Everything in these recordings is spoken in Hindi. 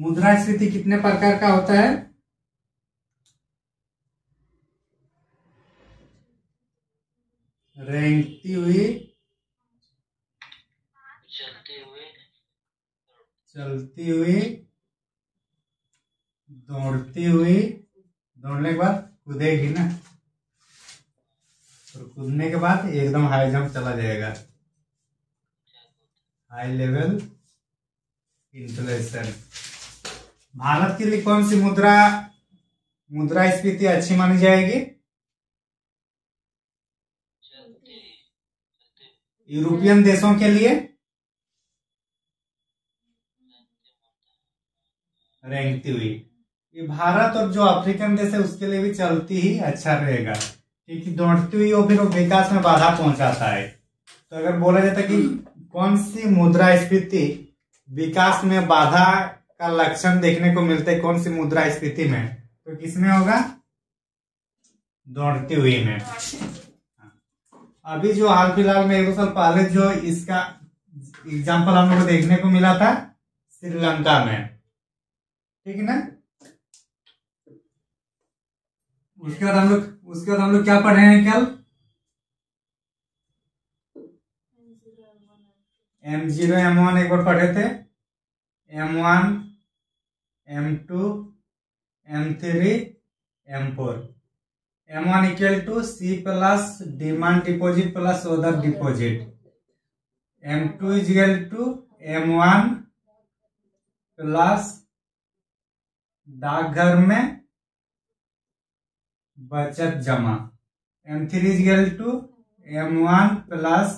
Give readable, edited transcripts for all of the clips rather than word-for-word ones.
मुद्रास्फीति कितने प्रकार का होता है? रेंगती हुई, चलती हुई, दौड़ती हुई, दौड़ने के बाद कूदेगी ना, और कूदने के बाद एकदम हाई जंप चला जाएगा। High level inflation. भारत के लिए कौन सी मुद्रास्फीति अच्छी मानी जाएगी? यूरोपियन देशों के लिए रेंगती हुई। ये भारत और जो अफ्रीकन देश है उसके लिए भी चलती ही अच्छा रहेगा, क्योंकि दौड़ती हुई वो फिर विकास में बाधा पहुंचाता है। तो अगर बोला जाता कि कौन सी मुद्रास्फीति विकास में बाधा का लक्षण देखने को मिलता है कौन सी मुद्रास्फीति में, तो किसमें होगा? दौड़ती हुई में। अभी जो हाल फिलहाल में 1-2 साल पहले जो इसका एग्जाम्पल हम लोग को देखने को मिला था श्रीलंका में, ठीक है ना। उसके बाद हम लोग क्या पढ़े हैं कल? M0 M1 एक बार पढ़े थे, M1 M2 M3 M4। M1 equal to C plus demand deposit plus other deposit. M2 equal to M1 plus डाकघर में बचत जमा। M3 equal to M1 plus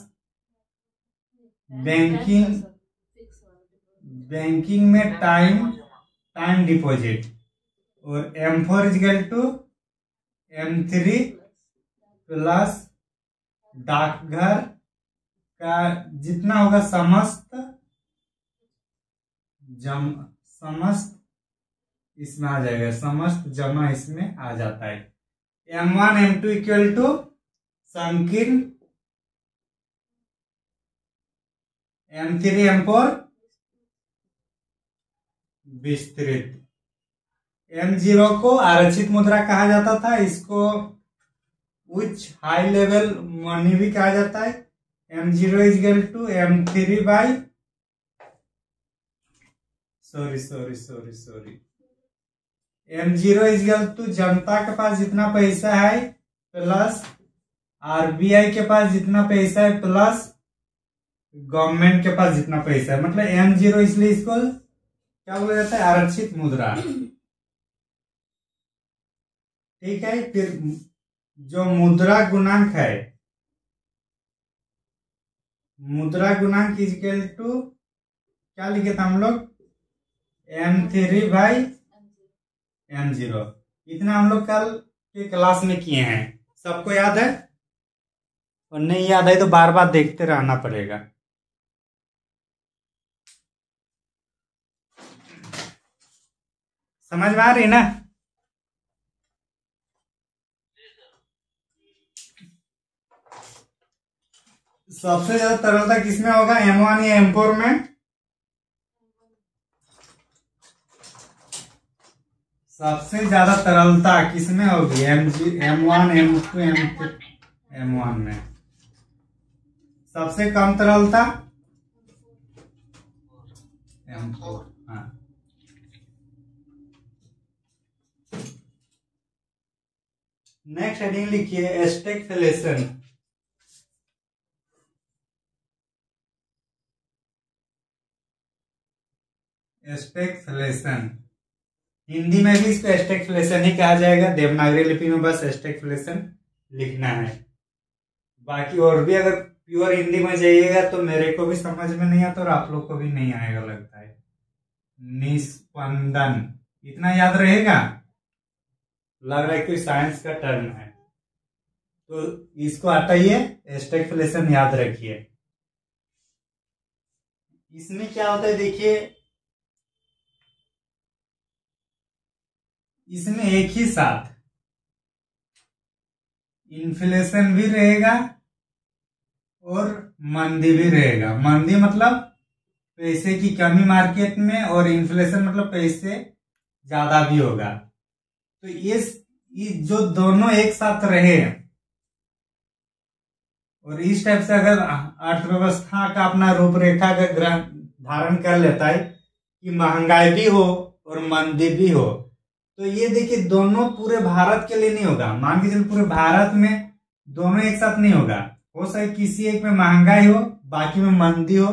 banking में टाइम डिपॉजिट। और M4 equal to M3 plus डाकघर का जितना होगा समस्त इसमें आ जाएगा, समस्त जमा इसमें आ जाता है। M1 M2 इक्वल टू संकीर्ण, M3 M4 विस्तृत। M0 को आरक्षित मुद्रा कहा जाता था, इसको उच्च हाई लेवल मनी भी कहा जाता है। M0 equal to M3 by sorry M0 equal to जनता के पास जितना पैसा है प्लस RBI के पास जितना पैसा है प्लस गवर्नमेंट के पास जितना पैसा है, मतलब M0 इसलिए इसको क्या बोला जाता है? आरक्षित मुद्रा। ठीक है। फिर जो मुद्रा गुणांक है, मुद्रा गुणांक इक्वल टू क्या लिखे थे हम लोग? M3 by M0। इतना हम लोग कल के क्लास में किए हैं, सबको याद है? और नहीं याद है तो बार बार देखते रहना पड़ेगा। समझ में आ रही ना? सबसे ज्यादा तरलता किसमें होगा? M1 या M4 में? सबसे ज्यादा तरलता किसमें होगी? M1 M2 M3 M1 में। सबसे कम तरलता M4। हाँ, नेक्स्ट हेडिंग लिखिए स्टैगफ्लेशन। स्टैगफ्लेशन हिंदी में भी इसको स्टैगफ्लेशन ही कहा जाएगा, देवनागरी लिपि में बस स्टैगफ्लेशन लिखना है। बाकी और भी अगर प्योर हिंदी में जाइएगा तो मेरे को भी समझ में नहीं आता और आप लोग को भी नहीं आएगा लगता है। निस्पंदन इतना याद रहेगा? लग रहा है कोई साइंस का टर्म है, तो इसको हटाइए, स्टैगफ्लेशन याद रखिए। इसमें क्या होता है देखिए, इसमें एक ही साथ इन्फ्लेशन भी रहेगा और मंदी भी रहेगा। मंदी मतलब पैसे की कमी मार्केट में और इन्फ्लेशन मतलब पैसे ज्यादा भी होगा। तो ये जो दोनों एक साथ रहे और इस टाइप से अगर अर्थव्यवस्था का अपना रूपरेखा का ग्रह धारण कर लेता है कि महंगाई भी हो और मंदी भी हो, तो ये देखिए दोनों पूरे भारत के लिए नहीं होगा। मान के चलिए पूरे भारत में दोनों एक साथ नहीं होगा। हो सकता है किसी एक में महंगाई हो, बाकी में मंदी हो,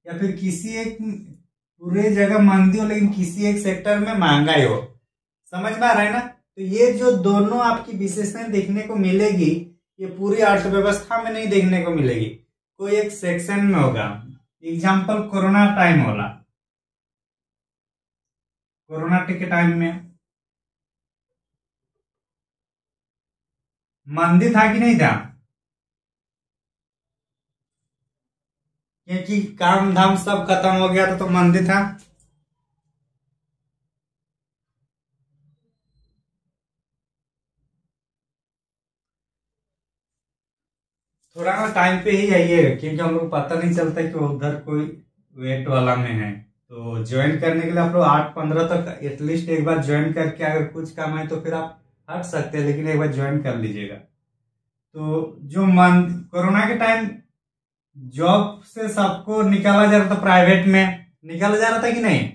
या फिर किसी एक पूरे जगह मंदी हो लेकिन किसी एक सेक्टर में महंगाई हो। समझ में आ रहा है ना? तो ये जो दोनों आपकी विशेषताएं देखने को मिलेगी, ये पूरी अर्थव्यवस्था में नहीं देखने को मिलेगी, कोई एक सेक्शन में होगा। एग्जाम्पल कोरोना टाइम होला। कोरोना के टाइम में मंदी था कि नहीं था? क्योंकि काम धाम सब खत्म हो गया था तो मंदी था। थोड़ा ना टाइम पे ही आइएगा क्योंकि हम लोग पता नहीं चलता कि उधर कोई वेट वाला में है। तो ज्वाइन करने के लिए आप लोग 8-15 तक एटलीस्ट एक बार ज्वाइन करके अगर कुछ काम है तो फिर आप हट सकते हैं, लेकिन एक बार ज्वाइन कर लीजिएगा। तो जो मन कोरोना के टाइम जॉब से सबको निकाला जा रहा था, प्राइवेट में निकाला जा रहा था कि नहीं?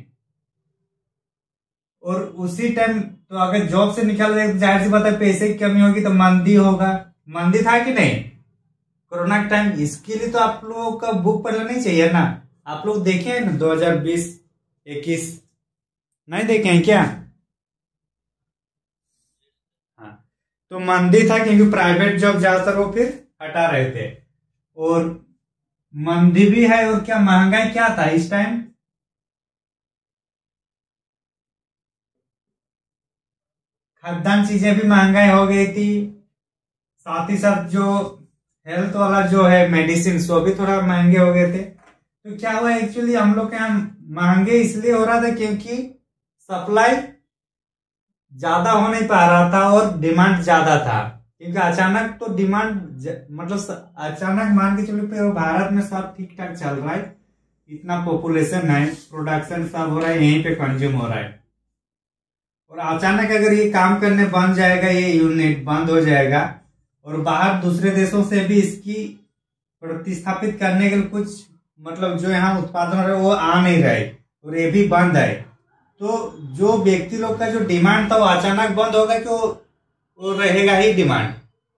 और उसी टाइम तो अगर जॉब से निकाला जाए तो जाहिर सी बात है पैसे की कमी होगी तो मंदी होगा। मंदी था कि नहीं कोरोना के टाइम? इसके लिए तो आप लोगों का बुक पढ़ना नहीं चाहिए ना? आप लोग देखे हैं ना 2020-21? नहीं देखे हैं क्या? हाँ, तो मंदी था क्योंकि प्राइवेट जॉब ज्यादातर वो फिर हटा रहे थे। और मंदी भी है और क्या महंगाई क्या था इस टाइम? खाद्यान्न चीजें भी महंगाई हो गई थी। साथ ही साथ जो हेल्थ वाला जो है मेडिसिन वो भी थोड़ा महंगे हो गए थे। तो क्या हुआ एक्चुअली हम लोग के यहाँ महंगे इसलिए हो रहा था क्योंकि सप्लाई ज्यादा हो नहीं पा रहा था और डिमांड ज्यादा था। क्योंकि अचानक तो डिमांड मतलब अचानक मान के चलिए भारत में सब ठीक ठाक चल रहा है, इतना पॉपुलेशन है, प्रोडक्शन सब हो रहा है, यहीं पे कंज्यूम हो रहा है। और अचानक अगर ये काम करने बंद जाएगा, ये यूनिट बंद हो जाएगा और बाहर दूसरे देशों से भी इसकी प्रतिस्थापित करने के लिए कुछ मतलब जो यहाँ उत्पादन हो रहा है वो आ नहीं रहे और ये भी बंद है, तो जो व्यक्ति लोग का जो डिमांड था वो अचानक बंद होगा कि वो रहेगा ही डिमांड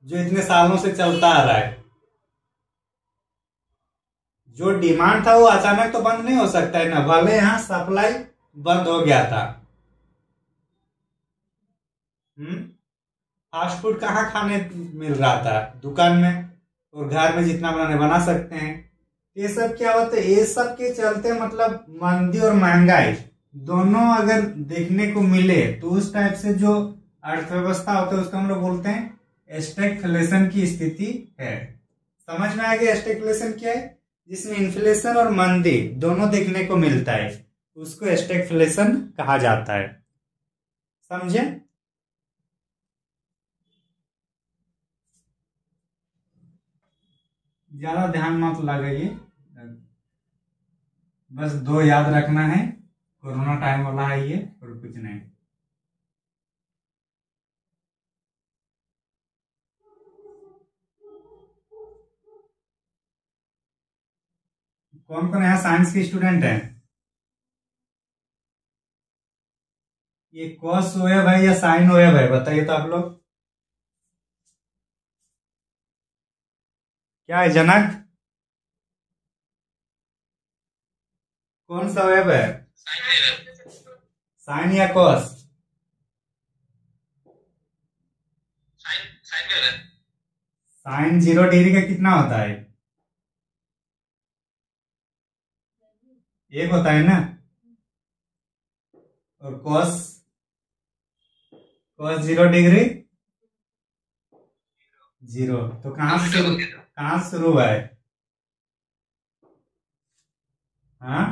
जो इतने सालों से चलता आ रहा है। जो डिमांड था वो अचानक तो बंद नहीं हो सकता है ना, भले यहाँ सप्लाई बंद हो गया था। फास्ट फूड कहाँ खाने मिल रहा था? दुकान में, और घर में जितना बनाने बना सकते हैं। ये सब क्या होता है? ये सब के चलते मतलब मंदी और महंगाई दोनों अगर देखने को मिले तो उस टाइप से जो अर्थव्यवस्था होता है उसको हम लोग बोलते हैं स्टैगफ्लेशन की स्थिति है। समझ में आ गया स्टैगफ्लेशन क्या है? जिसमें इन्फ्लेशन और मंदी दोनों देखने को मिलता है, उसको स्टैगफ्लेशन कहा जाता है। समझे? ज्यादा ध्यान मत लगाइए, बस दो याद रखना है, कोरोना टाइम वाला है ये और कुछ नहीं। कौन कौन यहाँ साइंस के स्टूडेंट हैं? ये कॉस वेव है या साइन वेव है बताइए तो आप लोग। क्या है जनक? कौन सा वेव है? साइन या कॉस? साइन 0 डिग्री का कितना होता है? एक होता है ना। और कॉस? Cos 0 degree 0। तो कहाँ से शुरू हुआ है? हाँ,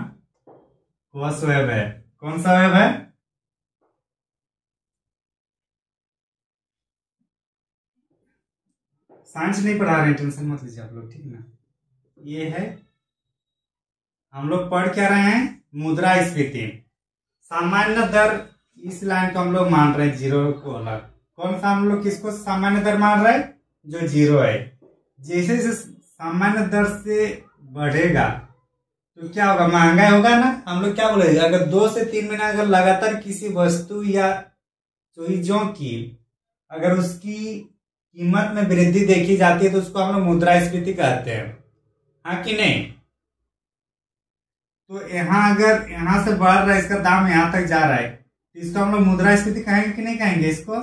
कॉस वेव है। कौन सा वेव है? साइंस नहीं पढ़ा रहे, टेंशन मत लीजिए आप लोग, ठीक ना। ये है हम लोग पढ़ क्या रहे हैं, मुद्रास्फीति। सामान्य दर, इस लाइन को हम लोग मान रहे हैं जीरो को अलग। कौन सा हम लोग किसको सामान्य दर मान रहे हैं, जो जीरो है। जैसे जैसे सामान्य दर से बढ़ेगा तो क्या होगा, महंगाई होगा ना। हम लोग क्या बोलेंगे, अगर 2 से 3 महीना अगर लगातार किसी वस्तु या चीजों की अगर उसकी कीमत में वृद्धि देखी जाती है तो उसको हम लोग मुद्रास्फीति कहते हैं, हाँ कि नहीं। तो यहाँ अगर यहाँ से बढ़ रहा है, इसका दाम यहाँ तक जा रहा है, तो इसको हम लोग मुद्रास्फीति कहेंगे कि नहीं कहेंगे इसको।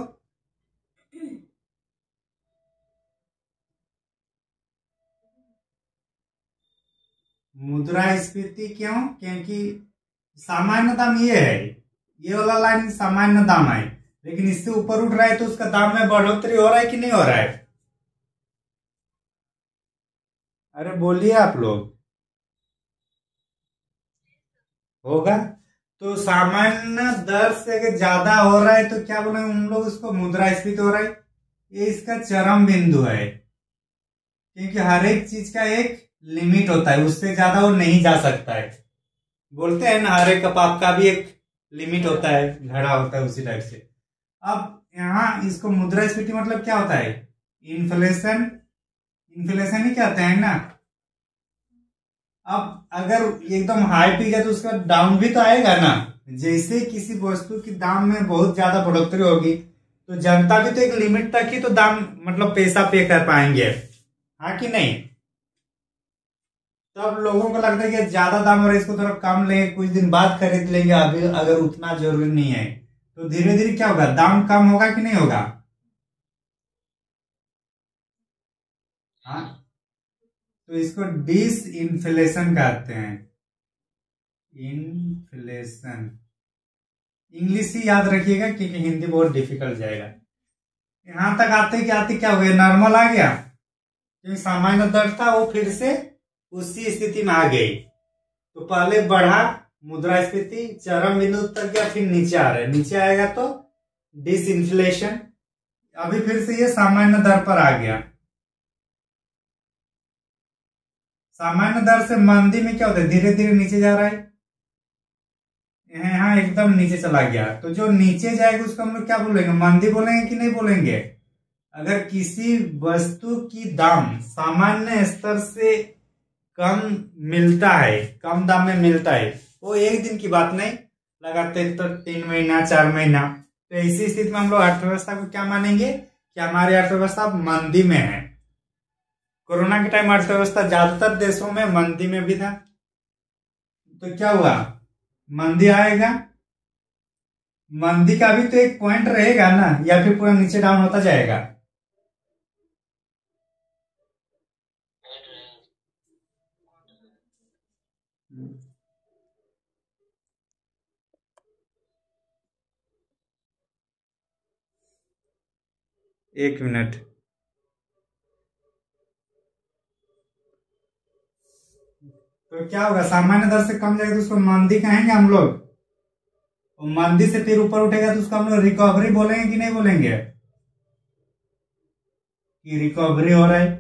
मुद्रास्फीति क्यों, क्योंकि सामान्य दाम ये है, ये वाला लाइन सामान्य दाम है, लेकिन इससे ऊपर उठ रहा है तो उसका दाम में बढ़ोतरी हो रहा है कि नहीं हो रहा है। अरे बोलिए आप लोग, होगा। तो सामान्य दर से अगर ज्यादा हो रहा है तो क्या बोलेंगे हम लोग, उसको मुद्रास्फीति हो रहा है। ये इसका चरम बिंदु है, क्योंकि हर एक चीज का एक लिमिट होता है, उससे ज्यादा वो नहीं जा सकता है। बोलते हैं ना, हर एक कपाप का भी एक लिमिट होता है, घड़ा होता है, उसी टाइप से। अब यहाँ इसको मुद्रास्फीति मतलब क्या होता है, इन्फ्लेशन, इन्फ्लेशन ही कहते हैं ना। अब अगर एकदम हाई पी गया तो उसका डाउन भी तो आएगा ना। जैसे किसी वस्तु की दाम में बहुत ज्यादा बढ़ोतरी होगी तो जनता भी तो एक लिमिट तक ही तो दाम मतलब पैसा पे कर पाएंगे, हाँ कि नहीं। तब लोगों को लगता है कि ज्यादा दाम हो रहा है, इसको थोड़ा कम लेंगे, कुछ दिन बाद खरीद लेंगे, अभी अगर उतना जरूरी नहीं है। तो धीरे धीरे क्या होगा, दाम कम होगा कि नहीं होगा। हाँ, तो इसको डिसइंफ्लेशन कहते हैं, इन्फ्लेशन। इंग्लिश ही याद रखिएगा क्योंकि हिंदी बहुत डिफिकल्ट जाएगा। यहां तक आते कि आते क्या हो गया, नॉर्मल आ गया, क्योंकि सामान्य दर था वो फिर से उसी स्थिति में आ गई। तो पहले बढ़ा मुद्रास्फीति, चरम बिंदु तक गया, फिर नीचे आ रहा है, नीचे आएगा तो डिसइंफ्लेशन, अभी फिर से ये सामान्य दर पर आ गया। सामान्य दर से मंदी में क्या होता है, धीरे धीरे नीचे जा रहा है, यहाँ एकदम नीचे चला गया। तो जो नीचे जाएगा उसको हम लोग क्या बोलेंगे, मंदी बोलेंगे कि नहीं बोलेंगे। अगर किसी वस्तु की दाम सामान्य स्तर से कम मिलता है, कम दाम में मिलता है, वो एक दिन की बात नहीं, लगातार तो 3 महीना 4 महीना, तो ऐसी स्थिति में हम लोग अर्थव्यवस्था को क्या मानेंगे कि हमारी अर्थव्यवस्था मंदी में है। कोरोना के टाइम अर्थव्यवस्था ज्यादातर देशों में मंदी में भी था, तो क्या हुआ, मंदी आएगा, मंदी का भी तो एक पॉइंट रहेगा ना, या फिर पूरा नीचे डाउन होता जाएगा। एक मिनट, तो क्या होगा, सामान्य दर से कम जाएगा तो उसको मंदी कहेंगे हम लोग, और मंदी से फिर ऊपर उठेगा तो उसको हम लोग रिकवरी बोलेंगे कि नहीं बोलेंगे, कि रिकवरी हो रहा है।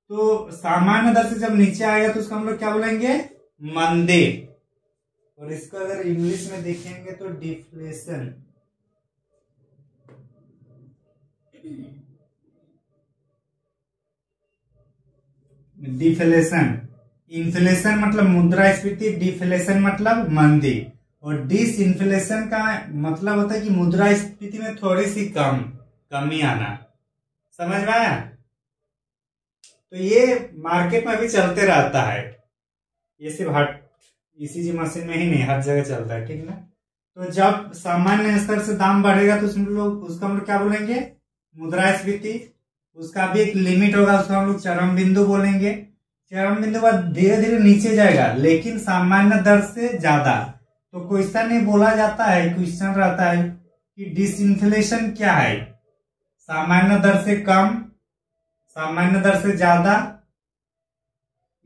तो सामान्य दर से जब नीचे आएगा तो उसको हम लोग क्या बोलेंगे, मंदी। और इसको अगर इंग्लिश में देखेंगे तो डिफ्लेशन। डिफ्लेशन, इन्फ्लेशन मतलब मुद्रास्फीति, डिफ्लेशन मतलब मंदी, और डिसइन्फ्लेशन का मतलब होता है कि मुद्रास्फीति में थोड़ी सी कमी आना। समझ में आया। तो ये मार्केट में भी चलते रहता है, ये सिर्फ ईसीजी मशीन में ही नहीं, हर जगह चलता है, ठीक ना। तो जब सामान्य स्तर से दाम बढ़ेगा तो उसको हम लोग क्या बोलेंगे, मुद्रास्फीति। उसका भी एक लिमिट होगा, उसको हम लोग चरम बिंदु बोलेंगे। चरम बिंदु बाद धीरे धीरे नीचे जाएगा, लेकिन सामान्य दर से ज्यादा। तो क्वेश्चन ये बोला जाता है, क्वेश्चन रहता है कि डिसइंफ्लेशन क्या है, सामान्य दर से कम, सामान्य दर से ज्यादा,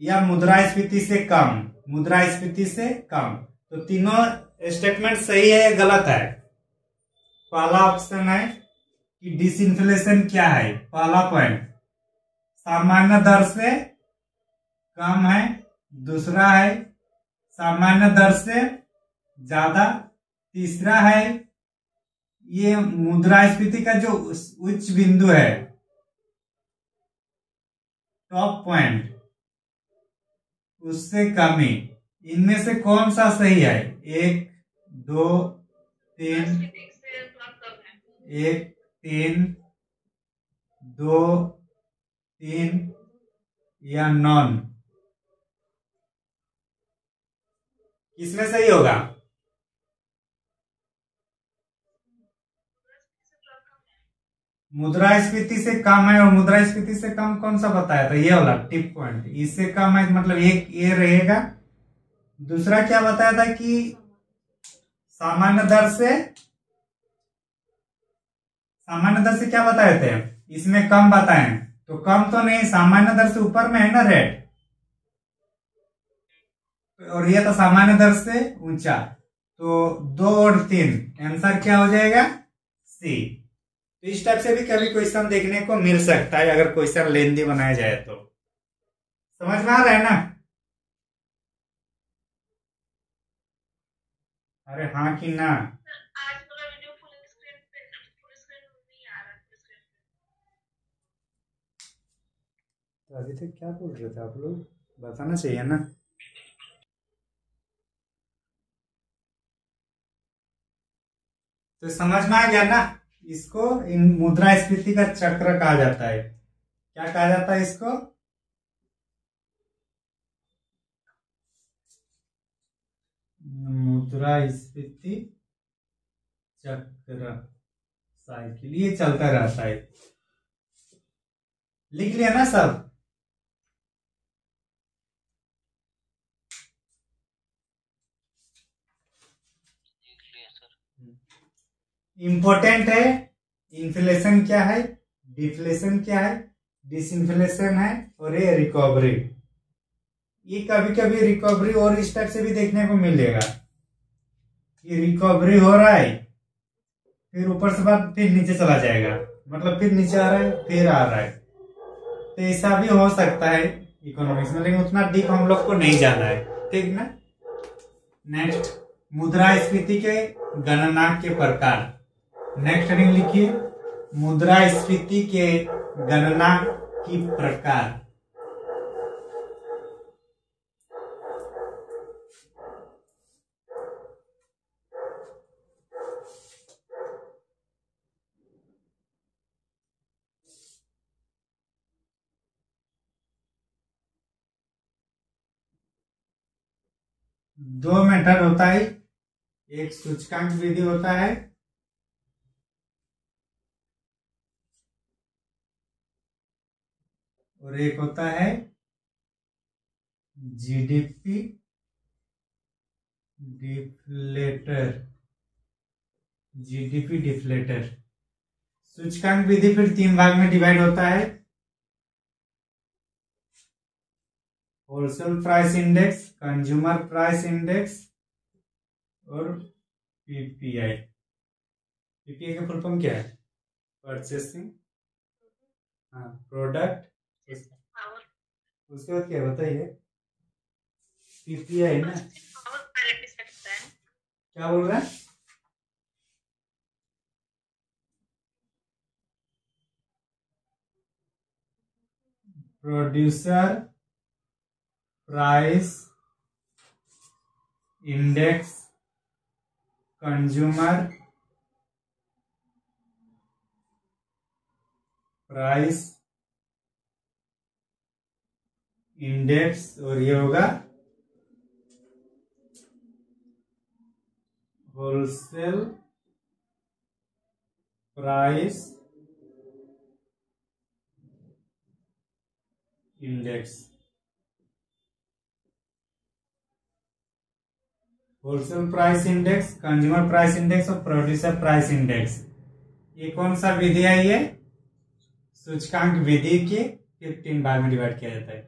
या मुद्रास्फीति से कम, मुद्रास्फीति से कम। तो तीनों स्टेटमेंट सही है या गलत है। पहला ऑप्शन है कि डिसइंफ्लेशन क्या है, पहला पॉइंट सामान्य दर से कम है, दूसरा है सामान्य दर से ज्यादा, तीसरा है ये मुद्रास्फीति का जो उच्च बिंदु है, टॉप पॉइंट, उससे कमी। इनमें से कौन सा सही है? 1 2 3, 1 3 2 3 या नॉन, किसमें सही होगा? मुद्रास्फीति से कम है, और मुद्रास्फीति से कम कौन सा बताया था? ये वाला टिप पॉइंट, इससे कम है मतलब एक ये रहेगा। दूसरा क्या बताया था कि सामान्य दर से क्या बताए थे? इसमें कम बताएं, तो कम तो नहीं, सामान्य दर से ऊपर में है ना रेट, और ये तो सामान्य दर से ऊंचा, तो 2 और 3 आंसर क्या हो जाएगा? सी। तो इस टाइप से भी कभी क्वेश्चन देखने को मिल सकता है, अगर क्वेश्चन लेंदी बनाया जाए तो। समझ में आ रहा है ना? अरे हाँ कि ना? आज वाला वीडियो फुल स्क्रीन नहीं आ रहा। तो अभी तक क्या बोल रहे थे आप लोग? बताना चाहिए ना। तो समझ में आ गया ना? इसको इन मुद्रास्फीति का चक्र कहा जाता है। क्या कहा जाता है इसको? मुद्रास्फीति चक्र साइकिल, ये चलता रहता है। लिख लिया ना सब? इंपॉर्टेंट है। इन्फ्लेशन क्या है, डिफ्लेशन क्या है, डिसइन्फ्लेशन है, और ये रिकवरी। ये कभी कभी रिकवरी और इस टाइप से भी देखने को मिलेगा कि रिकवरी हो रहा है, फिर ऊपर से बाद फिर नीचे चला जाएगा, मतलब फिर नीचे आ रहा है फिर आ रहा है। तो ऐसा भी हो सकता है इकोनॉमिक्स में, लेकिन उतना डीप हम लोग को नहीं जाना है, ठीक ना। नेक्स्ट, मुद्रास्फीति के गणना के प्रकार। नेक्स्ट हेडिंग लिखिए, मुद्रास्फीति के गणना की प्रकार। दो मेथड होता है, एक सूचकांक विधि होता है, और एक होता है जीडीपी डिफ्लेटर। GDP deflator. सूचकांक विधि फिर 3 भाग में डिवाइड होता है, wholesale price index, consumer price index और पीपीआई। पीपीआई का फुल फॉर्म क्या है? परचेसिंग प्रोडक्ट, उसके बाद क्या बताइए? पीपीआई ना, क्या बोल रहा है? Producer price index, consumer price index, और ये होगा wholesale price index. Wholesale price index, consumer price index और प्रोड्यूसर प्राइस इंडेक्स। ये कौन सा विधि है? ये सूचकांक विधि के 3 भाग में डिवाइड किया जाता है।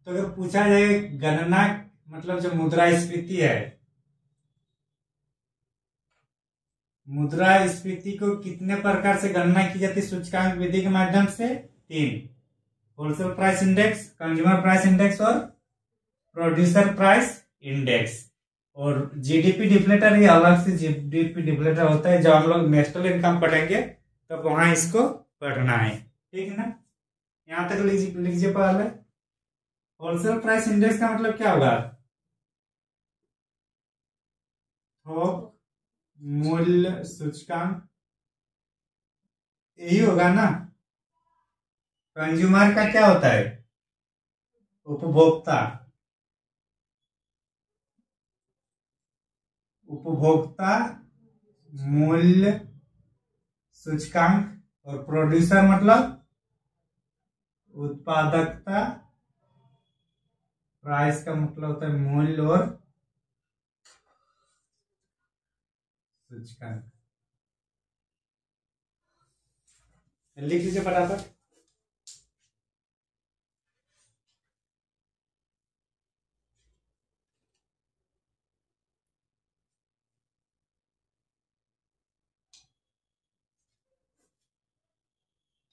तो अगर पूछा जाए गणना, मतलब जो मुद्रास्फीति है, मुद्रास्फीति को कितने प्रकार से गणना की जाती है सूचकांक विधि के माध्यम से? 3, wholesale price index, consumer price index और प्रोड्यूसर प्राइस इंडेक्स। और जीडीपी डिफ्लेटर, ये अलग से जीडीपी डिफ्लेटर होता है, जब हम लोग नेशनल इनकम पढ़ेंगे तब वहां इसको पढ़ना है, ठीक है ना। यहां तक लीजिए पहले। होलसेल प्राइस इंडेक्स का मतलब क्या होगा? थोक मूल्य सूचकांक, यही होगा ना। कंज्यूमर का क्या होता है? उपभोक्ता। उपभोक्ता मूल्य सूचकांक। और प्रोड्यूसर मतलब उत्पादकता। प्राइस का मतलब होता है मूल्य और सूचकांक। लिख लीजिए फटाफट।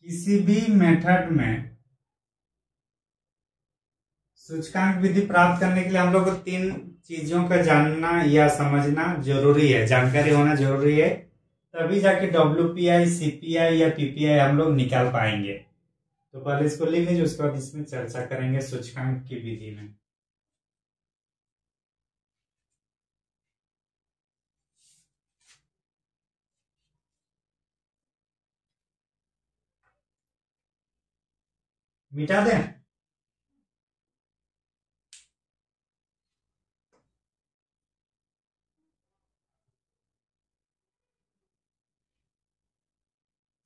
किसी भी मेथड में सूचकांक विधि प्राप्त करने के लिए हम लोग को 3 चीजों का जानना या समझना जरूरी है, जानकारी होना जरूरी है, तभी जाके WPI, CPI या PPI हम लोग निकाल पाएंगे। तो पहले इसको लिख लीजिए, उसके बाद इसमें चर्चा करेंगे सूचकांक की विधि में। मिटा दें?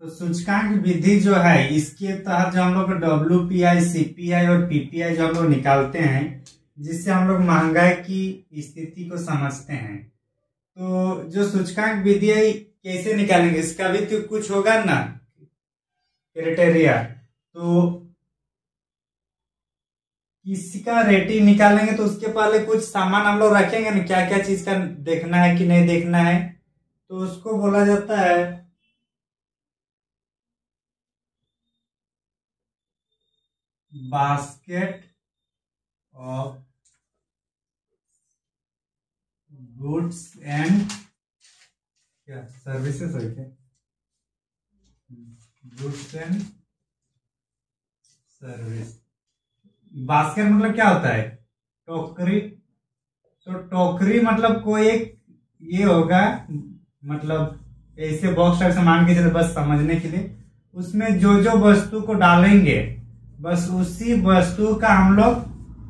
तो सूचकांक विधि जो है, इसके तहत जो हम लोग WPI, CPI और PPI जो हम लोग निकालते हैं, जिससे हम लोग महंगाई की स्थिति को समझते हैं। तो जो सूचकांक विधि है कैसे निकालेंगे, इसका भी तो कुछ होगा ना क्राइटेरिया। तो किसका रेटिंग निकालेंगे तो उसके पहले कुछ सामान हम लोग रखेंगे ना, क्या क्या चीज का देखना है कि नहीं देखना है। तो उसको बोला जाता है बास्केट ऑफ गुड्स एंड क्या सर्विसेज है क्या, गुड्स एंड सर्विस। बास्केट मतलब क्या होता है? टोकरी। तो टोकरी मतलब कोई एक ये होगा, मतलब ऐसे बॉक्स टाइप से मान के चले, बस समझने के लिए। उसमें जो जो वस्तु को डालेंगे बस उसी वस्तु का हम लोग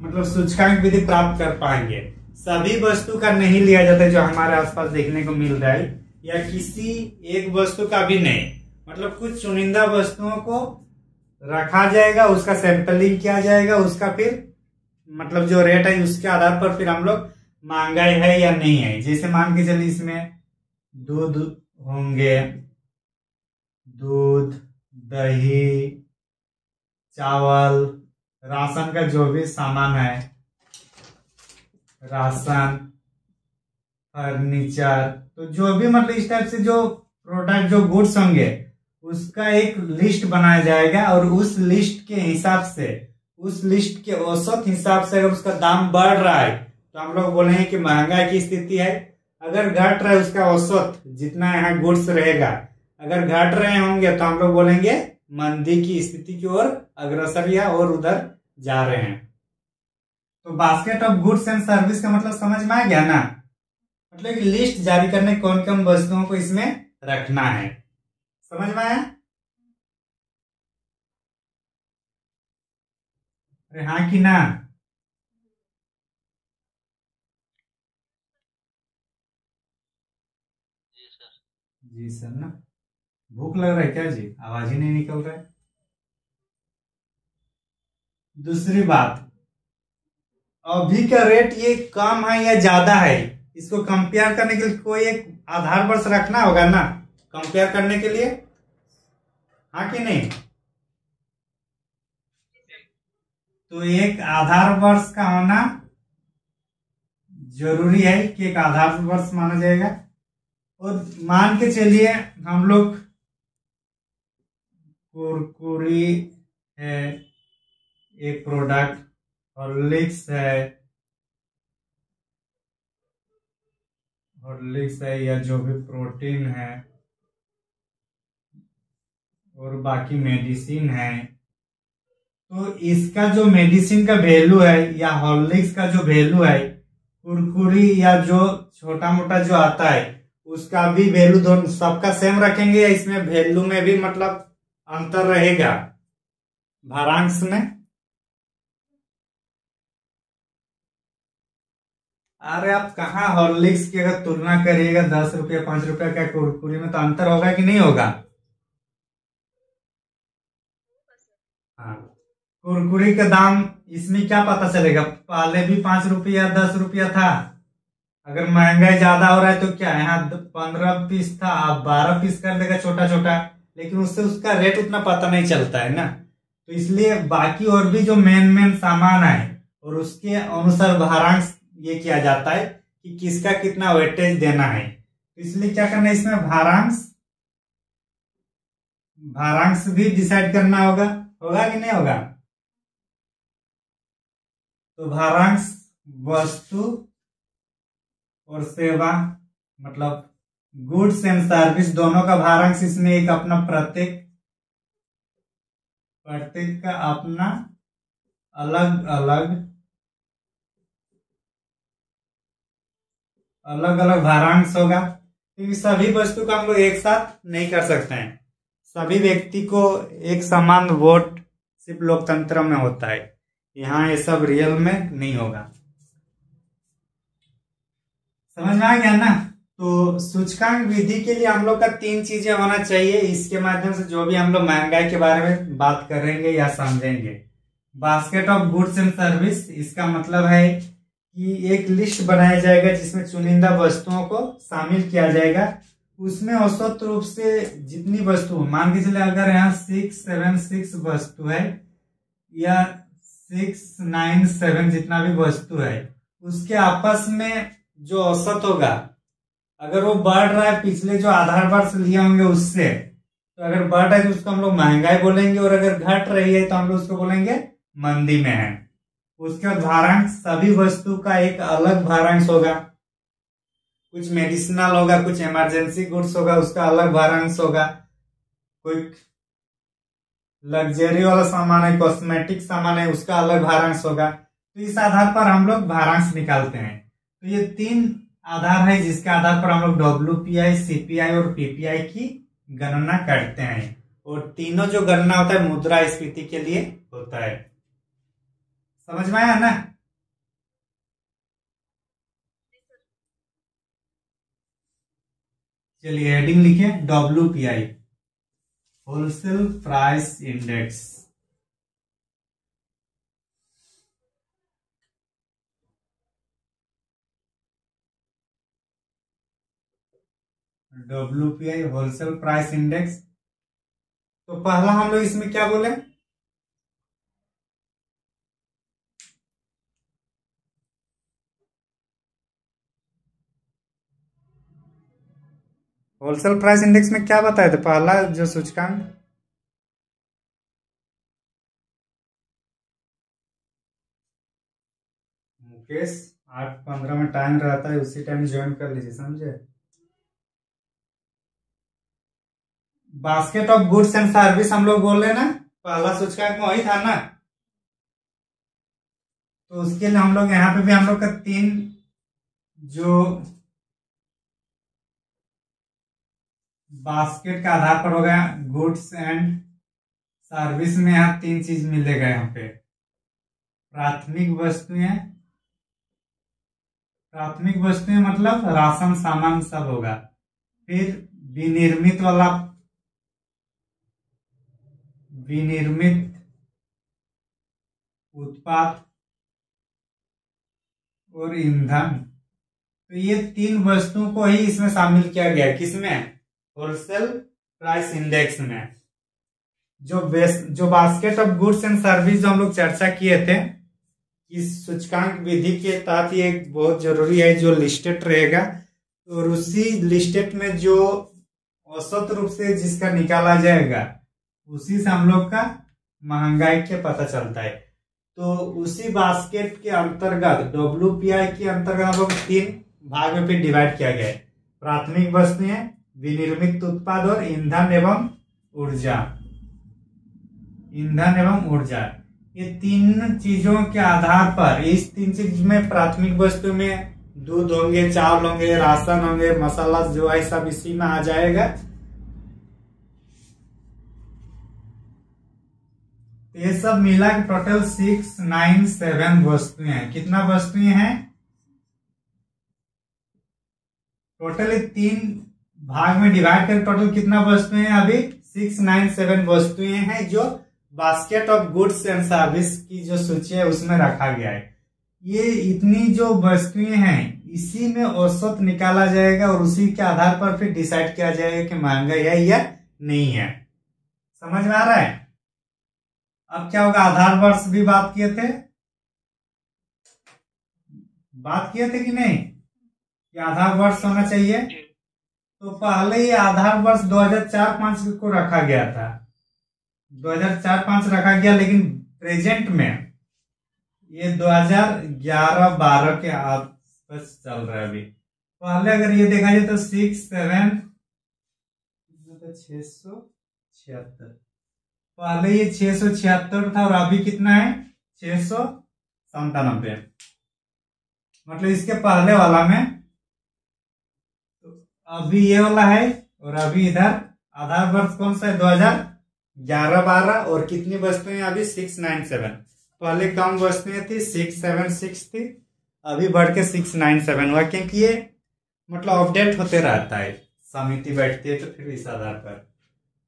मतलब सूचकांक विधि प्राप्त कर पाएंगे। सभी वस्तु का नहीं लिया जाता जो हमारे आसपास देखने को मिल रहा है, या किसी एक वस्तु का भी नहीं। मतलब कुछ चुनिंदा वस्तुओं को रखा जाएगा, उसका सैंपलिंग किया जाएगा, उसका फिर मतलब जो रेट है उसके आधार पर फिर हम लोग महंगाई है या नहीं है। जैसे मान के चलिए इसमें दूध होंगे, दूध, दही, चावल, राशन का जो भी सामान है, राशन, फर्नीचर, तो जो भी मतलब इस टाइप से जो प्रोडक्ट जो गुड्स होंगे उसका एक लिस्ट बनाया जाएगा। और उस लिस्ट के हिसाब से, उस लिस्ट के औसत हिसाब से अगर उसका दाम बढ़ रहा है तो हम लोग बोलेंगे कि महंगाई की स्थिति है। अगर घट रहा है उसका औसत जितना यहाँ गुड्स रहेगा, अगर घट रहे होंगे तो हम लोग बोलेंगे मंदी की स्थिति की ओर अग्रसर या और उधर जा रहे हैं। तो basket of goods and service का मतलब समझ में आ गया ना। मतलब एक लिस्ट जारी करने कौन कौन वस्तुओं को इसमें रखना है, समझ में आया? अरे हाँ कि ना? जी सर। जी सर ना। भूख लग रहा है क्या जी? आवाज ही नहीं निकल रहा है। दूसरी बात, अभी का रेट ये कम है या ज्यादा है, इसको कंपेयर करने के लिए कोई एक आधार वर्ष रखना होगा ना, कंपेयर करने के लिए, हाँ कि नहीं? तो एक आधार वर्ष का होना जरूरी है कि एक आधार वर्ष माना जाएगा। और मान के चलिए हम लोग कुरकुरी है एक प्रोडक्ट, हॉर्लिक्स है, हॉर्लिक्स है या जो भी प्रोटीन है और बाकी मेडिसिन है, तो इसका जो मेडिसिन का वैल्यू है या हॉर्लिक्स का जो वैल्यू है, कुरकुरी या जो छोटा मोटा जो आता है उसका भी वैल्यू दोनों सबका सेम रखेंगे या इसमें वैल्यू में भी मतलब अंतर रहेगा भारांश में? अरे आप कहाँ हॉर्लिक्स की अगर तुलना करिएगा 10 रुपया 5 रुपया का कुरकुरी में, तो अंतर होगा कि नहीं होगा? हाँ, कुरकुरी का दाम इसमें क्या पता चलेगा, पहले भी 5 रुपया 10 रुपया था, अगर महंगाई ज्यादा हो रहा है तो क्या यहाँ 15 पीस था, अब 12 पीस कर देगा छोटा छोटा, लेकिन उससे उसका रेट उतना पता नहीं चलता है ना। तो इसलिए बाकी और भी जो मेन मेन सामान है और उसके अनुसार भारांश ये किया जाता है कि किसका कितना वेटेज देना है। तो इसलिए क्या करना है, इसमें भारांश भी डिसाइड करना होगा, होगा कि नहीं होगा? तो भारांश वस्तु और सेवा मतलब गुड्स एंड सर्विस दोनों का भारांश इसमें एक अपना प्रत्येक का अपना अलग अलग भारांश होगा, क्योंकि सभी वस्तु का हम लोग एक साथ नहीं कर सकते हैं। सभी व्यक्ति को एक समान वोट सिर्फ लोकतंत्र में होता है, यहाँ ये सब रियल में नहीं होगा। समझ में आ गया ना? तो सूचकांक विधि के लिए हम लोग का 3 चीजें होना चाहिए। इसके माध्यम से जो भी हम लोग महंगाई के बारे में बात करेंगे या समझेंगे। Basket of goods and service, इसका मतलब है कि एक लिस्ट बनाया जाएगा जिसमें चुनिंदा वस्तुओं को शामिल किया जाएगा। उसमें औसत रूप से जितनी वस्तु, मान के चले अगर यहाँ 676 वस्तु है या 697 जितना भी वस्तु है, उसके आपस में जो औसत होगा, अगर वो बढ़ रहा है पिछले जो आधार वर्ष लिए होंगे उससे, तो अगर बढ़ रहा है तो उसको हम लोग महंगाई बोलेंगे, और अगर घट रही है तो हम लोग उसको बोलेंगे मंदी में है। उसके बाद भारांश, सभी वस्तु का एक अलग भारांश होगा, कुछ मेडिसिनल होगा, कुछ इमरजेंसी गुड्स होगा, उसका अलग भारांश होगा, कोई लग्जरी वाला सामान है, कॉस्मेटिक सामान है, उसका अलग भारांश होगा। तो इस आधार पर हम लोग भारांश निकालते हैं। तो ये 3 आधार है जिसके आधार पर हम लोग WPI, CPI और PPI की गणना करते हैं, और तीनों जो गणना होता है मुद्रास्फीति के लिए होता है। समझ में आया ना? चलिए हेडिंग लिखिए, WPI wholesale price index. WPI wholesale price index. तो पहला हम लोग इसमें क्या बोले, होलसेल प्राइस इंडेक्स में क्या बताए थे पहला जो सूचकांक? मुकेश 8:15 में टाइम रहता है, उसी टाइम ज्वाइन कर लीजिए, समझे? Basket of goods and service हम लोग बोल रहे ना, पहला सूचकांक में वही था ना। तो उसके लिए हम लोग यहाँ पे भी हम लोग का 3 जो बास्केट का आधार पर हो गया, गुड्स एंड सर्विस में यहाँ 3 चीज मिलेगा। यहाँ पे प्राथमिक वस्तुएं मतलब राशन सामान सब होगा। फिर विनिर्मित उत्पाद और ईंधन। तो ये 3 वस्तुओं को ही इसमें शामिल किया गया है। किसमें? होलसेल प्राइस इंडेक्स में। जो basket of goods and service जो हम लोग चर्चा किए थे, इस सूचकांक विधि के तहत ये बहुत जरूरी है जो लिस्टेड रहेगा, और उसी लिस्टेड में जो औसत रूप से जिसका निकाला जाएगा उसी से हम लोग का महंगाई के पता चलता है। तो उसी बास्केट के अंतर्गत WPI के अंतर्गत हम लोग 3 भाग में फिर डिवाइड किया गया है। प्राथमिक वस्तुएं, विनिर्मित उत्पाद और ईंधन एवं ऊर्जा। ईंधन एवं ऊर्जा, ये तीन चीजों के आधार पर, इस तीन चीज में प्राथमिक वस्तु में दूध होंगे, चावल होंगे, राशन होंगे, मसाला जो है सब इसी में आ जाएगा। ये सब मिला के टोटल 697 वस्तुएं हैं। कितना वस्तुएं हैं टोटल? तीन भाग में डिवाइड कर टोटल कितना वस्तुएं हैं? अभी 697 वस्तुएं हैं जो basket of goods and service की जो सूची है उसमें रखा गया है। ये इतनी जो वस्तुएं हैं इसी में औसत निकाला जाएगा और उसी के आधार पर फिर डिसाइड किया जाएगा कि महंगा है या नहीं है। समझ में आ रहा है? अब क्या होगा, आधार वर्ष भी बात किए थे कि नहीं कि आधार वर्ष होना चाहिए? तो पहले ये आधार वर्ष 2004-05 को रखा गया था, 2004-05 रखा गया, लेकिन प्रेजेंट में ये 2011-12 के आसपास चल रहा है। अभी पहले अगर ये देखा जाए तो 676, पहले ये 676 था और अभी कितना है? 697। मतलब इसके पहले वाला में तो अभी ये वाला है और अभी इधर आधार वर्ष कौन सा है? 2011-12 और कितनी वस्तुएं अभी? 697। पहले कम वस्तुएं थी, 676 थी, अभी बढ़ के 697 हुआ, क्योंकि ये मतलब अपडेट होते रहता है, समिति बैठती है तो फिर इस आधार पर।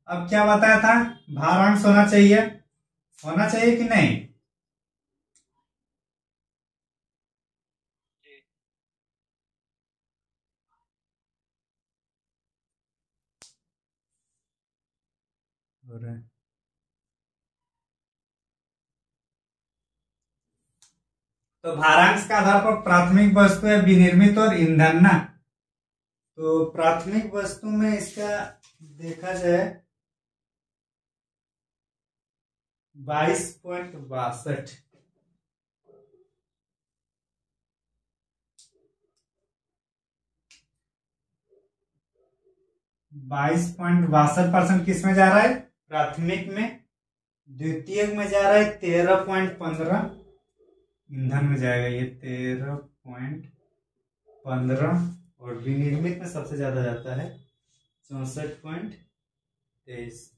अब क्या बताया था? भारांश होना चाहिए कि नहीं? तो भारांश के आधार पर प्राथमिक वस्तु है, विनिर्मित और ईंधन ना। तो प्राथमिक वस्तु में इसका देखा जाए 22.62, 22.62% किस में जा रहा है? प्राथमिक में। द्वितीयक में जा रहा है 13.15, ईंधन में जाएगा ये 13.15 और विनिर्मित में सबसे ज्यादा जाता है 64.23।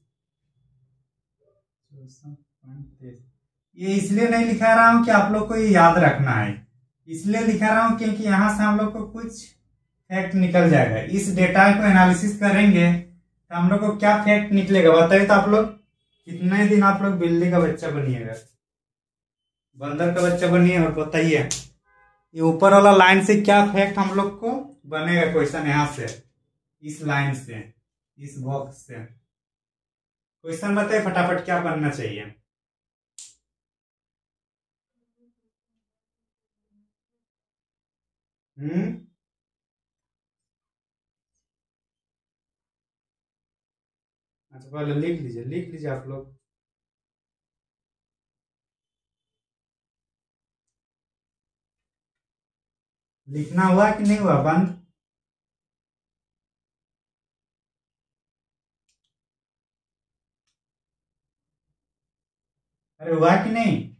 ये इसलिए नहीं लिखा रहा हूं कि आप लोग को ये याद रखना है, इसलिए लिखा रहा हूं क्योंकि यहां से हम लोग को कुछ फैक्ट निकल जाएगा। इस डेटा को एनालिसिस करेंगे तो हम लोग को क्या फैक्ट निकलेगा बताइए। तो आप लोग कितने दिन आप लोग बिल्ली का बच्चा बनिएगा, बंदर का बच्चा बनिए और बताइए ये ऊपर वाला लाइन से क्या फैक्ट हम लोग को बनेगा। क्वेश्चन यहां से, इस लाइन से, इस बॉक्स से क्वेश्चन बताइए फटाफट क्या बनना चाहिए। अच्छा पहले लिख लीजिए आप लोग। लिखना हुआ कि नहीं हुआ? बंद। अरे हुआ कि नहीं?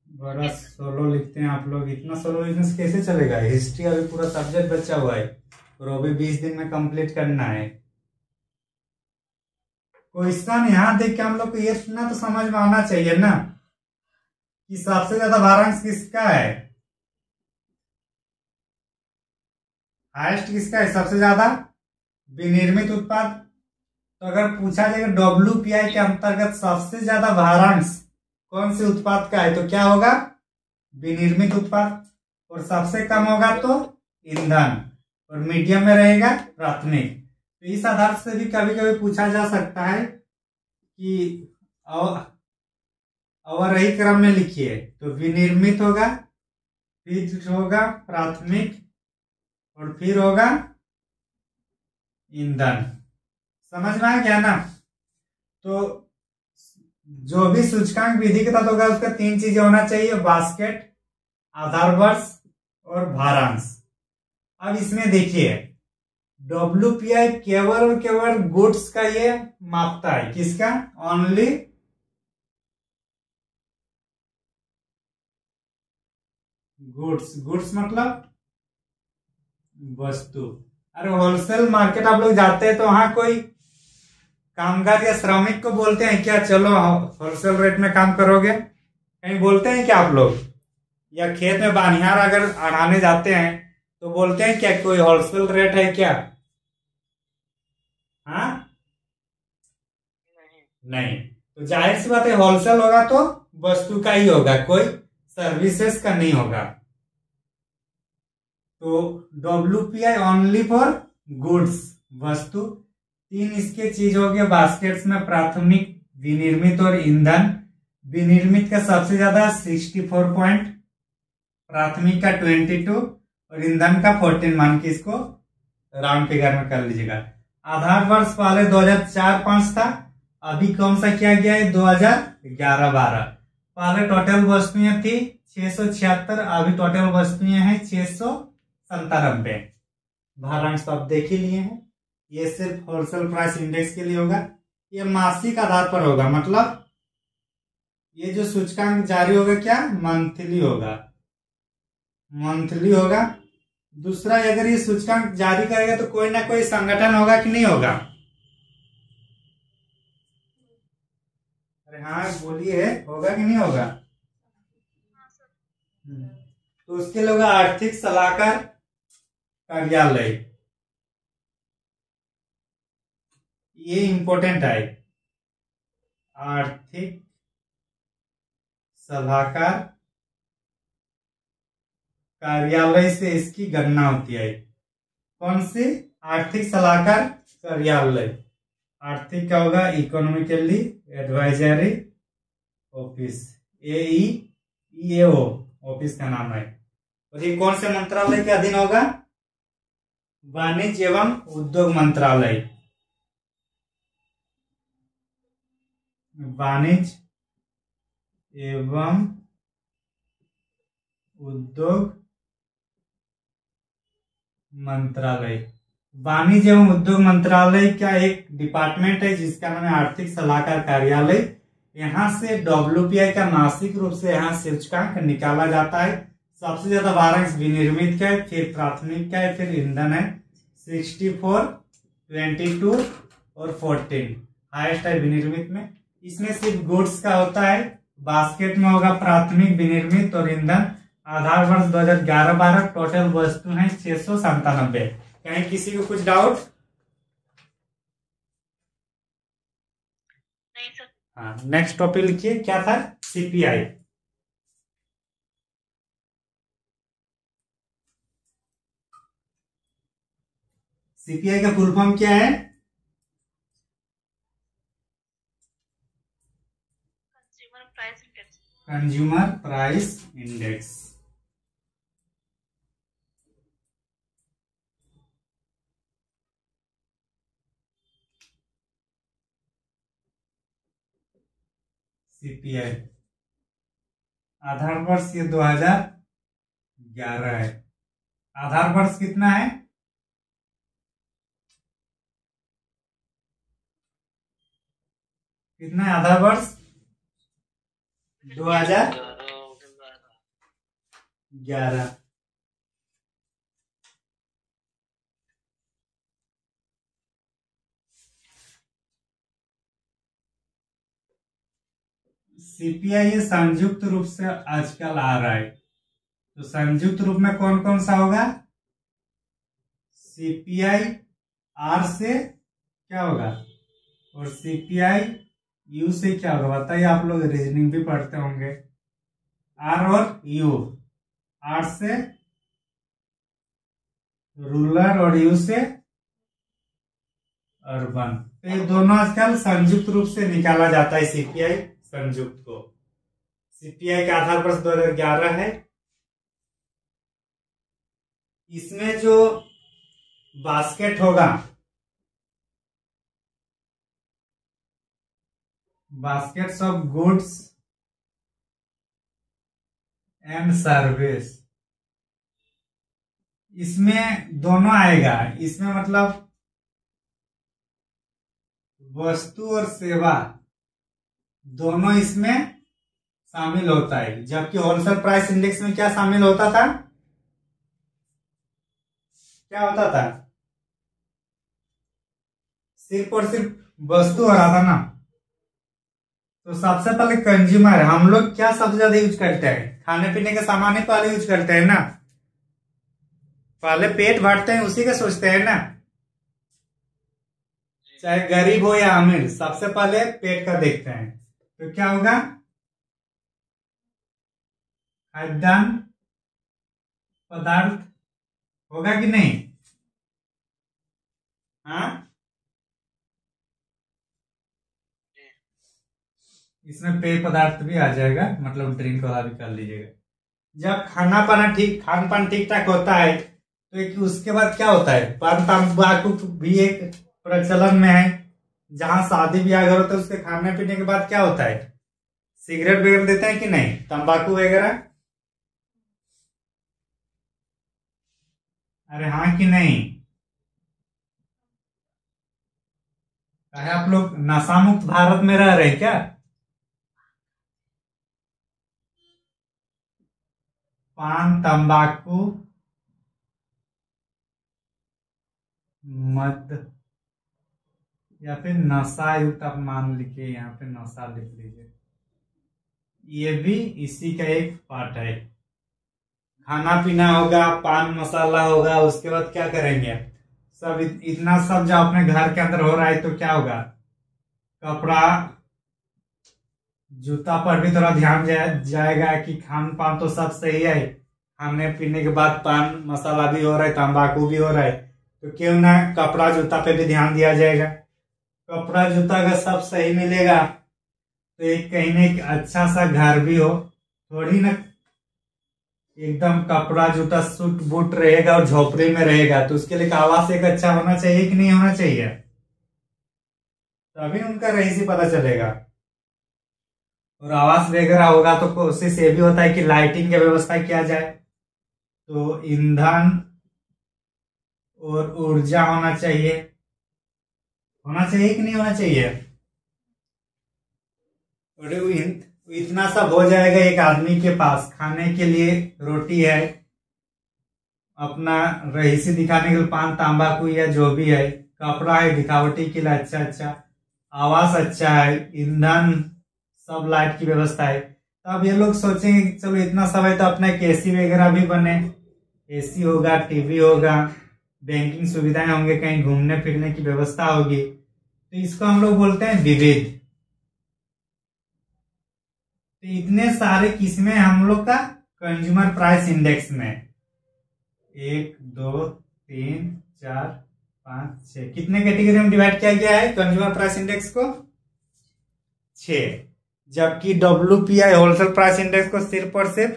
बड़ा सोलो लिखते हैं आप लोग, इतना सोलो लिखने से कैसे चलेगा? हिस्ट्री अभी पूरा सब्जेक्ट बचा हुआ है और अभी 20 दिन में कंप्लीट करना है। क्वेश्चन यहाँ देख के हम लोग को ये सुना तो समझ में आना चाहिए ना कि सबसे ज्यादा भारांश किसका है, हाईएस्ट किसका है सबसे ज्यादा? विनिर्मित उत्पाद। तो अगर पूछा जाएगा WPI के अंतर्गत सबसे ज्यादा भारांश कौन से उत्पाद का है तो क्या होगा? विनिर्मित उत्पाद। और सबसे कम होगा तो ईंधन, और मीडियम में रहेगा प्राथमिक। तो इस आधार से भी कभी कभी पूछा जा सकता है कि अवरोही क्रम में लिखिए, तो विनिर्मित होगा, फिर होगा प्राथमिक और फिर होगा ईंधन। समझ में आ गया ना? तो जो भी सूचकांक विधि के तहत होगा उसका 3 चीजें होना चाहिए, बास्केट, आधार वर्ष और भारांश। अब इसमें देखिए WPI केवल और केवल गुड्स का ये मापता है, किसका? Only goods. गुड्स मतलब वस्तु। अरे होलसेल मार्केट आप लोग जाते हैं तो वहां कोई कामगार या श्रमिक को बोलते हैं क्या चलो होलसेल रेट में काम करोगे? कहीं बोलते हैं क्या आप लोग? या खेत में बानिहार अगर अड़ाने जाते हैं तो बोलते हैं क्या कोई होलसेल रेट है क्या? हाँ नहीं। तो जाहिर सी बात है होलसेल होगा तो वस्तु का ही होगा, कोई सर्विसेज का नहीं होगा। तो WPI ओनली फॉर गुड्स, वस्तु। 3 इसके चीज हो गए बास्केट्स में, प्राथमिक, विनिर्मित और ईंधन। विनिर्मित का सबसे ज्यादा 64 पॉइंट, प्राथमिक का 22 और ईंधन का 14। मान के इसको राउंड फिगर में कर लीजिएगा। आधार वर्ष पहले 2004-05 था, अभी कौन सा किया गया है? 2011-12। पहले टोटल वस्तुएं थी 676, अभी टोटल वस्तुएं हैं 697। भारांश तो आप देख ही लिए हैं। ये सिर्फ होलसेल प्राइस इंडेक्स के लिए होगा। ये मासिक आधार पर होगा, मतलब ये जो सूचकांक जारी होगा क्या? मंथली होगा, मंथली होगा। दूसरा, अगर ये सूचकांक जारी करेगा तो कोई ना कोई संगठन होगा कि नहीं होगा? अरे हाँ बोलिए, होगा कि नहीं होगा? तो उसके लिए होगा आर्थिक सलाहकार कार्यालय। ये इंपॉर्टेंट है, आर्थिक सलाहकार कार्यालय से इसकी गणना होती है। कौन सी? आर्थिक सलाहकार कार्यालय। आर्थिक क्या होगा? Economically advisory office, EAO office का नाम है। और ये कौन से मंत्रालय के अधीन होगा? वाणिज्य एवं उद्योग मंत्रालय। वाणिज्य एवं उद्योग मंत्रालय। वाणिज्य एवं उद्योग मंत्रालय का एक डिपार्टमेंट है जिसका नाम है आर्थिक सलाहकार कार्यालय। यहाँ से WPI का मासिक रूप से यहाँ सूचकांक निकाला जाता है। सबसे ज्यादा भारांश विनिर्मित का है, फिर प्राथमिक का है, फिर ईंधन है। 64, 22 और 14 हाईएस्ट है विनिर्मित में। इसमें सिर्फ गुड्स का होता है। बास्केट में होगा प्राथमिक, विनिर्मित और ईंधन। आधार वर्ष 2011-12, टोटल वस्तु है 697। कहीं किसी को कुछ डाउट? नहीं सर। हाँ, नेक्स्ट टॉपिक लिखिए, क्या था? CPI। CPI का फुल फॉर्म क्या है? Consumer price index. Consumer price index. CPI आधार वर्ष ये 2011 है। आधार वर्ष कितना है? कितना है आधार वर्ष? 2011। CPI ये संयुक्त रूप से आजकल आ रहा है। तो संयुक्त रूप में कौन कौन सा होगा? CPI R से क्या होगा और CPI U से क्या होगा? बताइए, आप लोग रीजनिंग भी पढ़ते होंगे। R और U, R से रूरल और U से अर्बन। तो ये दोनों आजकल संयुक्त रूप से निकाला जाता है CPI संयुक्त को। CPI का आधार वर्ष 2011 है। इसमें जो बास्केट होगा, baskets of goods and service, इसमें दोनों आएगा, इसमें मतलब वस्तु और सेवा दोनों इसमें शामिल होता है, जबकि होलसेल प्राइस इंडेक्स में क्या शामिल होता था, क्या होता था, सिर्फ और सिर्फ वस्तु हो रहा था ना। तो सबसे पहले कंज्यूमर, हम लोग क्या सबसे ज्यादा यूज करते हैं, खाने पीने के सामान ही पहले यूज करते हैं ना, पहले पेट भरते हैं उसी का सोचते हैं ना, चाहे गरीब हो या अमीर, सबसे पहले पेट का देखते हैं। तो क्या होगा, खाद्यान्न पदार्थ होगा कि नहीं, हाँ, इसमें पेय पदार्थ भी आ जाएगा, मतलब ड्रिंक वाला भी कर लीजिएगा। जब खान पान ठीक ठाक होता है तो एक उसके बाद क्या होता है, पान तंबाकू भी एक प्रचलन में है। जहां शादी ब्याह घर होता है उसके खाने पीने के बाद क्या होता है, सिगरेट वगैरह देते हैं कि नहीं, तंबाकू वगैरह, अरे हाँ कि नहीं, चाहे आप लोग नशा मुक्त भारत में रह रहे हैं क्या, पान तंबाकू मद या फिर नशा युक्त, आप मान लीजिए यहाँ पे नशा लिख लीजिए, ये भी इसी का एक पार्ट है। खाना पीना होगा, पान मसाला होगा, उसके बाद क्या करेंगे, सब इतना सब जो अपने घर के अंदर हो रहा है तो क्या होगा, कपड़ा जूता पर भी थोड़ा ध्यान जाएगा कि खान पान तो सब सही है, खाने पीने के बाद पान मसाला भी हो रहा है, तंबाकू भी हो रहा है, तो क्यों ना कपड़ा जूता पे भी ध्यान दिया जाएगा। कपड़ा जूता अगर सब सही मिलेगा तो एक कहीं ना एक अच्छा सा घर भी हो, थोड़ी ना एकदम कपड़ा जूता सूट बूट रहेगा और झोपड़ी में रहेगा, तो उसके लिए आवास एक अच्छा होना चाहिए कि नहीं होना चाहिए, तभी उनका रईसी पता चलेगा। और आवास वगैरह होगा तो कोशिश ये भी होता है कि लाइटिंग की व्यवस्था किया जाए, तो ईंधन और ऊर्जा होना चाहिए कि नहीं होना चाहिए। और इतना सब हो जाएगा, एक आदमी के पास खाने के लिए रोटी है, अपना रईसी दिखाने के लिए पान तंबाकू या जो भी है, कपड़ा है दिखावटी के लिए अच्छा अच्छा, आवास अच्छा है, ईंधन सब, लाइट की व्यवस्था है। तो अब ये लोग सोचेंगे कि चलो इतना सब है तो अपना एक एसी वगैरह भी बने, एसी होगा, टीवी होगा, बैंकिंग सुविधाएं होंगे, कहीं घूमने फिरने की व्यवस्था होगी, तो इसको हम लोग बोलते हैं विविध। तो इतने सारे किस्में हम लोग का कंज्यूमर प्राइस इंडेक्स में, 1 2 3 4 5 6, कितने कैटेगरी में डिवाइड किया गया है कंज्यूमर प्राइस इंडेक्स को, 6। जबकि WPI होलसेल प्राइस इंडेक्स को सिर्फ और सिर्फ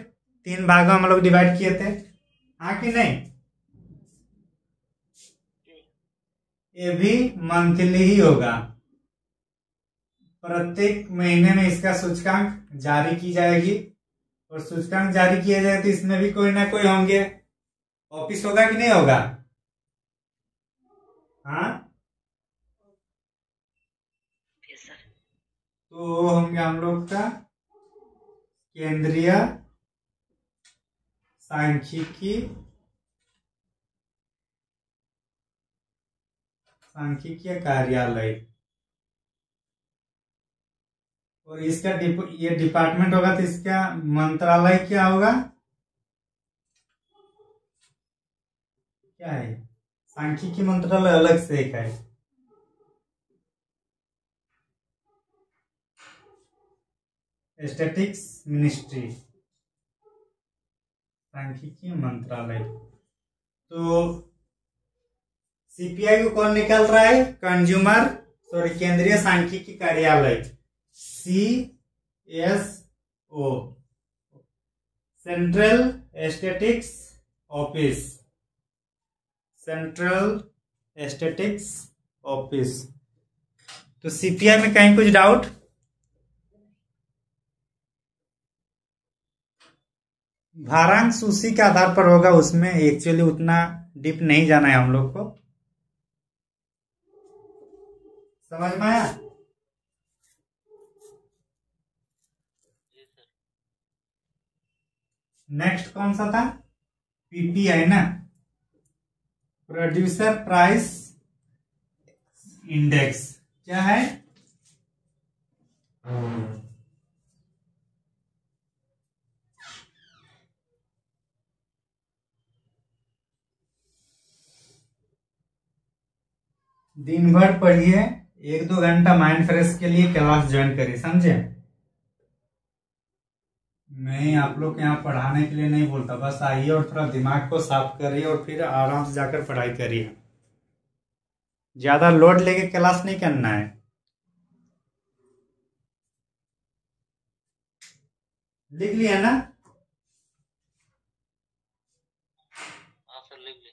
3 भागों में हम लोग डिवाइड किए थे, हाँ कि नहीं। ये भी मंथली ही होगा, प्रत्येक महीने में इसका सूचकांक जारी की जाएगी, और सूचकांक जारी किया जाए तो इसमें भी कोई ना कोई होंगे, ऑफिस होगा कि नहीं होगा, हाँ, तो होंगे हम लोग का केंद्रीय सांख्यिकीय कार्यालय, और इसका ये डिपार्टमेंट होगा, तो इसका मंत्रालय क्या होगा, क्या है, सांख्यिकी मंत्रालय अलग से एक है, स्टैटिस्टिक्स मिनिस्ट्री, सांख्यिकी मंत्रालय। तो सीपीआई को कौन निकाल रहा है, केंद्रीय सांख्यिकी कार्यालय, CSO, सेंट्रल स्टैटिस्टिक्स ऑफिस। तो सीपीआई में कहीं कुछ डाउट, भारांश उसी के आधार पर होगा, उसमें एक्चुअली उतना डीप नहीं जाना है हम लोग को। समझ में आया? नेक्स्ट कौन सा था? पीपीआई ना, प्रोड्यूसर प्राइस इंडेक्स। क्या है? दिन भर पढ़िए, 1-2 घंटा माइंड फ्रेश के लिए क्लास ज्वाइन करिए, समझे? मैं आप लोग के यहाँ पढ़ाने के लिए नहीं बोलता, बस आइए और थोड़ा दिमाग को साफ करिए और फिर आराम से जाकर पढ़ाई करिए। ज्यादा लोड लेके क्लास नहीं करना है। लिख लिया ना? हाँ सर लिख ले।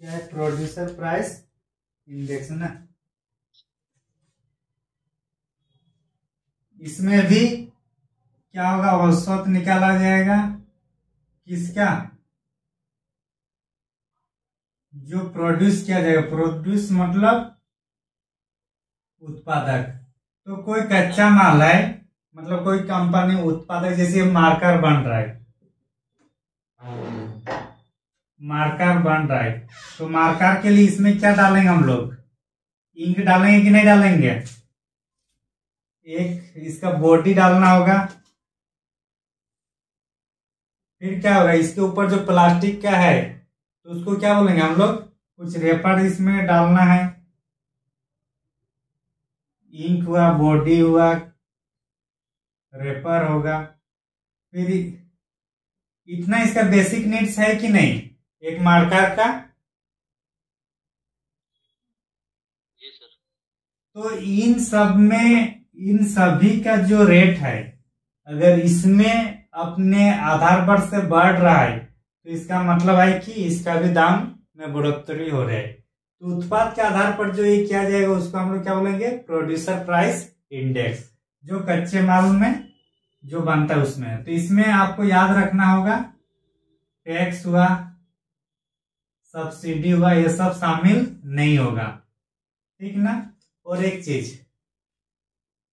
क्या है? प्रोड्यूसर प्राइस इंडेक्स ना। इसमें भी क्या होगा? औसत निकाला जाएगा। किसका? जो प्रोड्यूस किया जाएगा। प्रोड्यूस मतलब उत्पादक। तो कोई कच्चा माल है, मतलब कोई कंपनी उत्पादक, जैसे मार्कर बन रहा है, मार्कर बन रहा है, तो मार्कर के लिए इसमें क्या डालेंगे हम लोग? इंक डालेंगे कि नहीं डालेंगे? एक इसका बॉडी डालना होगा। फिर क्या होगा? इसके ऊपर जो प्लास्टिक का है तो उसको क्या बोलेंगे हम लोग? कुछ रेपर इसमें डालना है। इंक हुआ, बॉडी हुआ, रेपर होगा। फिर इतना इसका बेसिक नीड्स है कि नहीं एक मार्कर का? जी सर। तो इन सब में, इन सभी का जो रेट है, अगर इसमें अपने आधार पर से बढ़ रहा है तो इसका मतलब है कि इसका भी दाम में बढ़ोतरी हो रहा है। तो उत्पाद के आधार पर जो ये किया जाएगा उसको हम लोग क्या बोलेंगे? Producer price index. जो कच्चे माल में जो बनता है उसमें। तो इसमें आपको याद रखना होगा, टैक्स हुआ, सब्सिडी हुआ, ये सब शामिल नहीं होगा, ठीक ना? और एक चीज,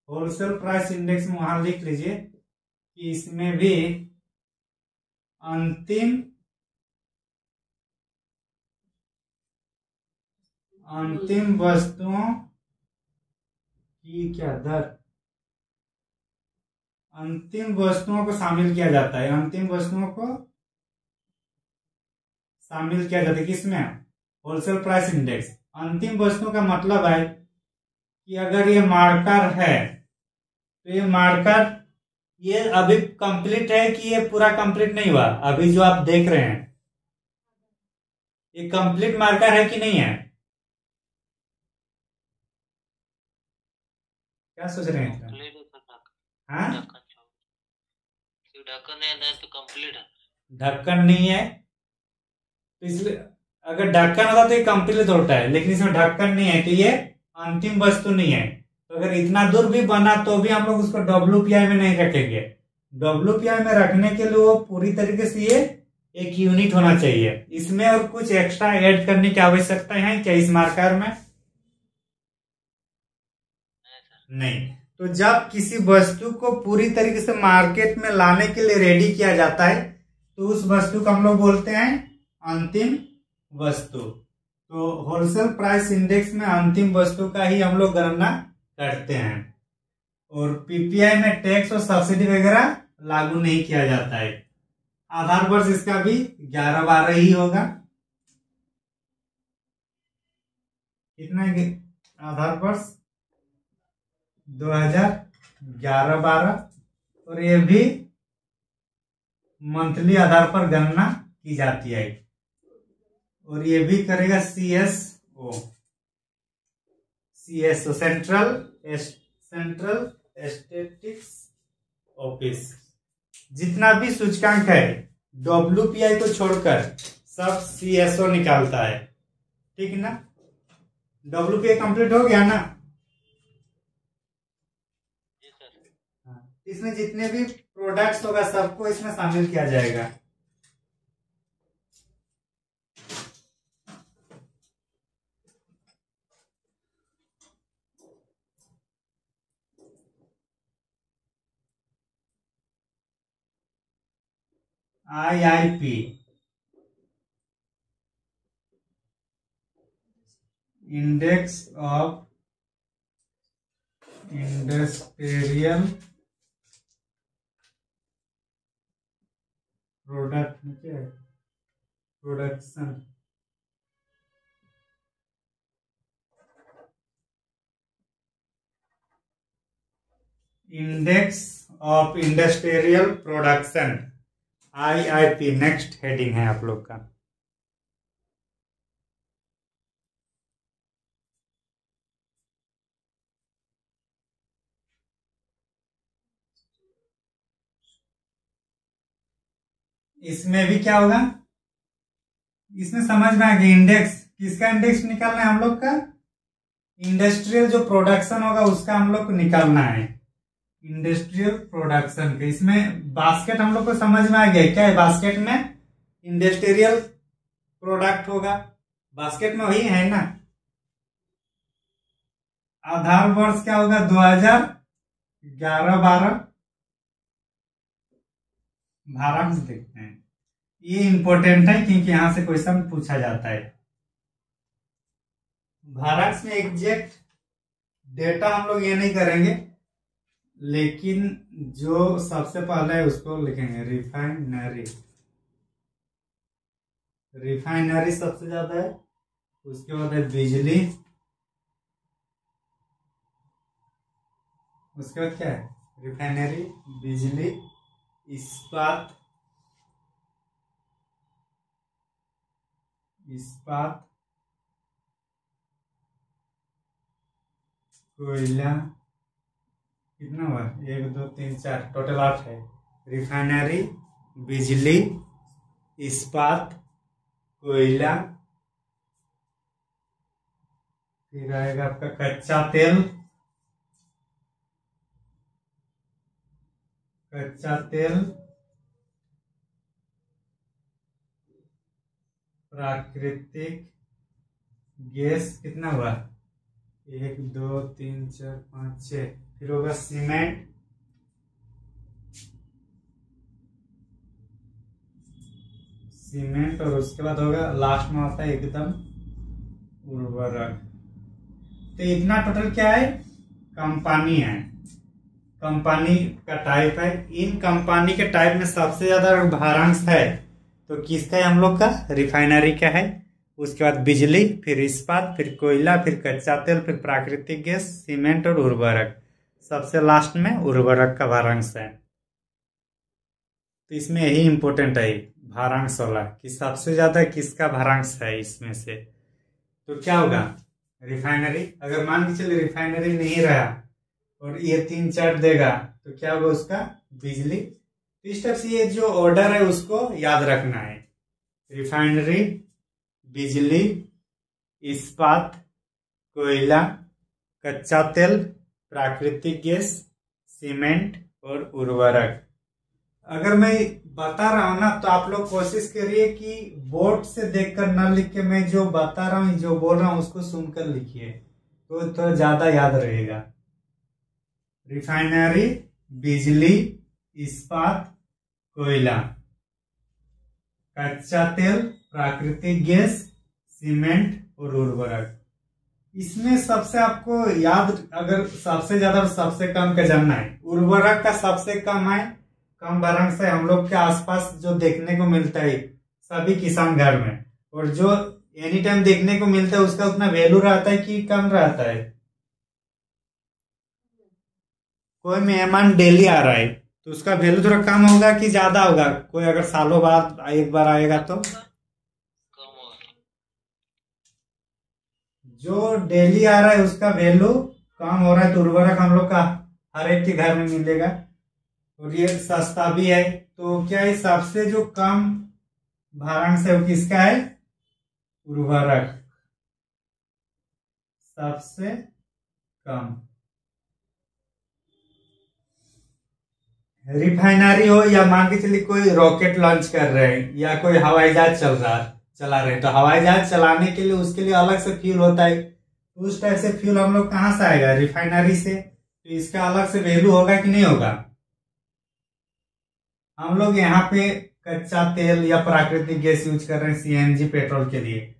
होलसेल प्राइस इंडेक्स में वहां लिख लीजिए कि इसमें भी अंतिम वस्तुओं की क्या दर, अंतिम वस्तुओं को शामिल किया जाता है। अंतिम वस्तुओं को शामिल किया जाता है किसमें? Wholesale price index. अंतिम वस्तुओं का मतलब है कि अगर ये मार्कर है तो ये मार्कर ये अभी कंप्लीट है कि ये पूरा कंप्लीट नहीं हुआ? अभी जो आप देख रहे हैं ये कंप्लीट मार्कर है कि नहीं है? क्या सोच रहे हैं? हाँ, ढक्कन है तो कंप्लीट है। ढक्कन नहीं है तो इसलिए, अगर ढक्कन होता तो ये कंप्लीट होता है, लेकिन इसमें ढक्कन नहीं है तो ये अंतिम वस्तु नहीं है। तो अगर इतना दूर भी बना तो भी हम लोग उसको WPI में नहीं रखेंगे। WPI में रखने के लिए वो पूरी तरीके से ये एक यूनिट होना चाहिए। इसमें और कुछ एक्स्ट्रा ऐड करने की आवश्यकता है क्या इस मार्कर में? नहीं। तो जब किसी वस्तु को पूरी तरीके से मार्केट में लाने के लिए रेडी किया जाता है तो उस वस्तु को हम लोग बोलते हैं अंतिम वस्तु। तो होलसेल प्राइस इंडेक्स में अंतिम वस्तु का ही हम लोग गणना करते हैं। और पीपीआई में टैक्स और सब्सिडी वगैरह लागू नहीं किया जाता है। आधार वर्ष इसका भी 11-12 ही होगा। कितना आधार वर्ष? 2011-12। और ये भी मंथली आधार पर गणना की जाती है। और ये भी करेगा CSO, सेंट्रल स्टैटिस्टिक्स ऑफिस। जितना भी सूचकांक है WPI को छोड़कर सब CSO निकालता है, ठीक ना? WPA कंप्लीट हो गया ना? जी सर। हाँ, इसमें जितने भी प्रोडक्ट्स होगा सबको इसमें शामिल किया जाएगा। IIP index of industrial production index of industrial production IIP next heading है आप लोग का। इसमें भी क्या होगा, इसमें समझ में आ गया। इंडेक्स किसका इंडेक्स निकालना है हम लोग का? इंडस्ट्रियल जो प्रोडक्शन होगा उसका हम लोग को निकालना है, इंडस्ट्रियल प्रोडक्शन के। इसमें बास्केट हम लोग को समझ में आ गया क्या है? बास्केट में इंडस्ट्रियल प्रोडक्ट होगा, बास्केट में वही है ना। आधार वर्ष क्या होगा? 2011-12 भारांश देखते हैं। ये इंपॉर्टेंट है क्योंकि यहां से क्वेश्चन पूछा जाता है। भारांश में एग्जैक्ट डेटा हम लोग ये नहीं करेंगे, लेकिन जो सबसे पहले है उसको लिखेंगे। रिफाइनरी सबसे ज्यादा है, उसके बाद है बिजली, उसके बाद क्या है? रिफाइनरी, बिजली, इस्पात, कोयला, कितना हुआ? 1 2 3 4, टोटल 8 है। रिफाइनरी, बिजली, इस्पात, कोयला, फिर आएगा आपका कच्चा तेल, प्राकृतिक गैस, कितना हुआ? 1 2 3 4 5 6, फिर होगा सीमेंट, और उसके बाद होगा लास्ट में आता है एकदम उर्वरक। तो इतना टोटल क्या है? कंपनी है, कंपनी का टाइप है। इन कंपनी के टाइप में सबसे ज्यादा भारांश है तो किसका है? हम लोग का रिफाइनरी का है। उसके बाद बिजली, फिर इस्पात, फिर कोयला, फिर कच्चा तेल, फिर प्राकृतिक गैस, सीमेंट और उर्वरक। सबसे लास्ट में उर्वरक का भारांश है। तो इसमें यही इंपॉर्टेंट है भारांश वाला कि सबसे ज्यादा किसका भारांश है इसमें से। तो क्या होगा? रिफाइनरी। अगर मान के चलिए रिफाइनरी नहीं रहा और ये 3 4 देगा तो क्या होगा उसका? बिजली। तो इस तरह से ये जो ऑर्डर है उसको याद रखना है। रिफाइनरी, बिजली, इस्पात, कोयला, कच्चा तेल, प्राकृतिक गैस, सीमेंट और उर्वरक। अगर मैं बता रहा हूं ना तो आप लोग कोशिश करिए कि बोर्ड से देखकर ना लिख के, मैं जो बता रहा हूं, जो बोल रहा हूं उसको सुनकर लिखिए तो थोड़ा ज्यादा याद रहेगा। रिफाइनरी, बिजली, इस्पात, कोयला, कच्चा तेल, प्राकृतिक गैस, सीमेंट और उर्वरक। इसमें सबसे आपको याद, अगर सबसे ज्यादा और सबसे कम का जानना है, उर्वरक का सबसे कम है, कम भारांश है हम लोग के आसपास जो देखने को मिलता है सभी किसान घर में, और जो एनी टाइम देखने को मिलता है उसका उतना वैल्यू रहता है कि कम रहता है। कोई मेहमान डेली आ रहा है तो उसका वैल्यू थोड़ा कम होगा कि ज्यादा होगा? कोई अगर सालों बाद एक बार आएगा तो कम होगा। जो डेली आ रहा है उसका वैल्यू कम हो रहा है। तो उर्वरक हम लोग का हर एक के घर में मिलेगा और ये सस्ता भी है। तो क्या है, सबसे जो कम भारांश है वो किसका है? उर्वरक। सबसे कम। रिफाइनरी हो या मान के चलिए कोई रॉकेट लॉन्च कर रहे हैं या कोई हवाई जहाज चला रहे हैं, तो हवाई जहाज चलाने के लिए उसके लिए अलग से फ्यूल होता है। उस टाइप से फ्यूल हम लोग कहाँ से आएगा? रिफाइनरी से। तो इसका अलग से वैल्यू होगा कि नहीं होगा? हम लोग यहाँ पे कच्चा तेल या प्राकृतिक गैस यूज कर रहे हैं सीएनजी पेट्रोल के लिए,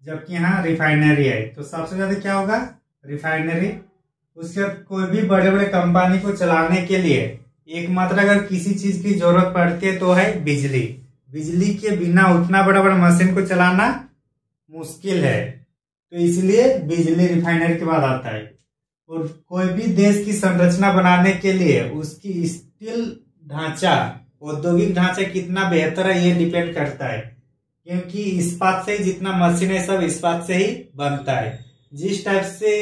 जबकि यहाँ रिफाइनरी है। तो सबसे ज्यादा क्या होगा? रिफाइनरी। उसके बाद कोई भी बड़े बड़े कंपनी को चलाने के लिए एकमात्र अगर किसी चीज की जरूरत पड़ती है तो है बिजली। बिजली के बिना उतना बड़ा बड़ा मशीन को चलाना मुश्किल है, तो इसलिए बिजली रिफाइनरी के बाद आता है। और कोई भी देश की संरचना बनाने के लिए उसकी स्टील ढांचा, औद्योगिक ढांचा कितना बेहतर है ये डिपेंड करता है, क्योंकि इस्पात से ही जितना मशीन है सब इस्पात से ही बनता है। जिस टाइप से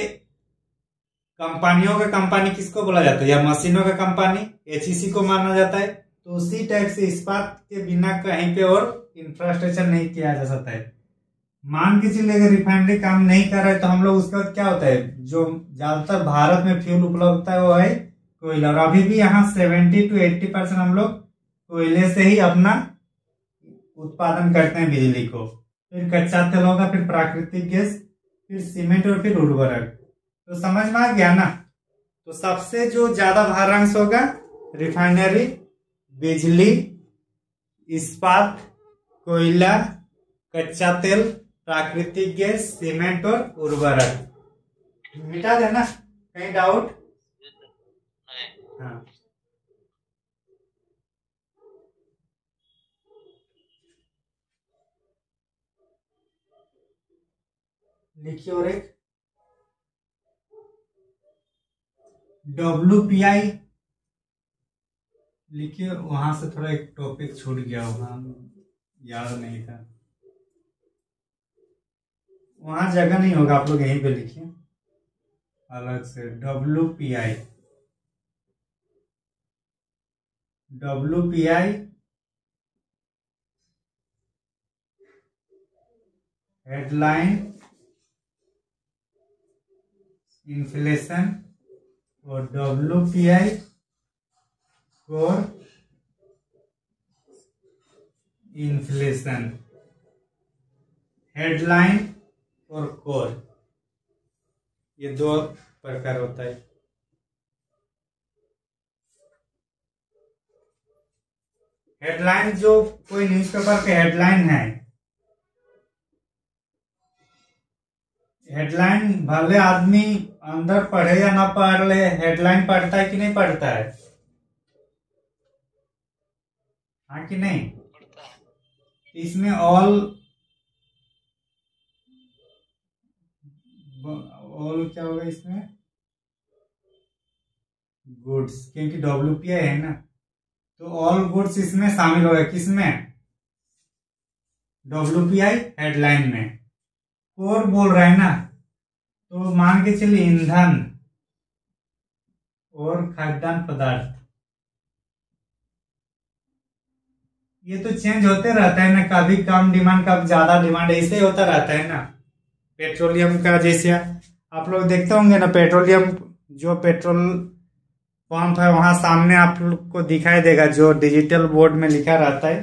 कंपनियों का कंपनी किसको बोला जाता है, या मशीनों का कंपनी एचईसी को माना जाता है, तो उसी टाइप से इस्पात के बिना कहीं पे और इंफ्रास्ट्रक्चर नहीं किया जा सकता है। मान के चलिए अगर रिफाइनरी काम नहीं कर रहा है तो हम लोग उसके बाद क्या होता है, जो ज्यादातर भारत में फ्यूल उपलब्ध होता है वो है कोयला। और अभी भी यहाँ 70 to 80% हम लोग कोयले से ही अपना उत्पादन करते हैं बिजली को। फिर कच्चा तेल होगा, फिर प्राकृतिक गैस, फिर सीमेंट और फिर उर्वरक। तो समझ में आ गया ना? तो सबसे जो ज्यादा भारांश होगा रिफाइनरी, बिजली, इस्पात, कोयला, कच्चा तेल, प्राकृतिक गैस, सीमेंट और उर्वरक। मिटा देना, कहीं डाउट? हाँ, लिखिए। और एक WPI लिखिए। वहां से थोड़ा एक टॉपिक छूट गया, वहां याद नहीं था, वहां जगह नहीं होगा, आप लोग यहीं पे लिखिए अलग से। WPI हेडलाइन इन्फ्लेशन, और WPI कोर इन्फ्लेशन। हेडलाइन और कोर, ये दो प्रकार होता है। हेडलाइन जो कोई न्यूज़पेपर के हेडलाइन है, हेडलाइन भले आदमी अंदर पढ़े या ना पढ़ ले, हेडलाइन पढ़ता है कि नहीं पढ़ता है? हाँ कि नहीं? इसमें ऑल क्या होगा इसमें? गुड्स, क्योंकि WPI है ना, तो ऑल गुड्स इसमें शामिल होगा। किसमें? WPI हेडलाइन में। कोर बोल रहा है ना, तो मान के चलिए ईंधन और खाद्यान्न पदार्थ, ये तो चेंज होते रहता है ना, कभी कम डिमांड कभी ज्यादा डिमांड, ऐसे ही होता रहता है ना। पेट्रोलियम का जैसे आप लोग देखते होंगे ना, पेट्रोलियम जो पेट्रोल पंप है वहां सामने आप लोग को दिखाई देगा, जो डिजिटल बोर्ड में लिखा रहता है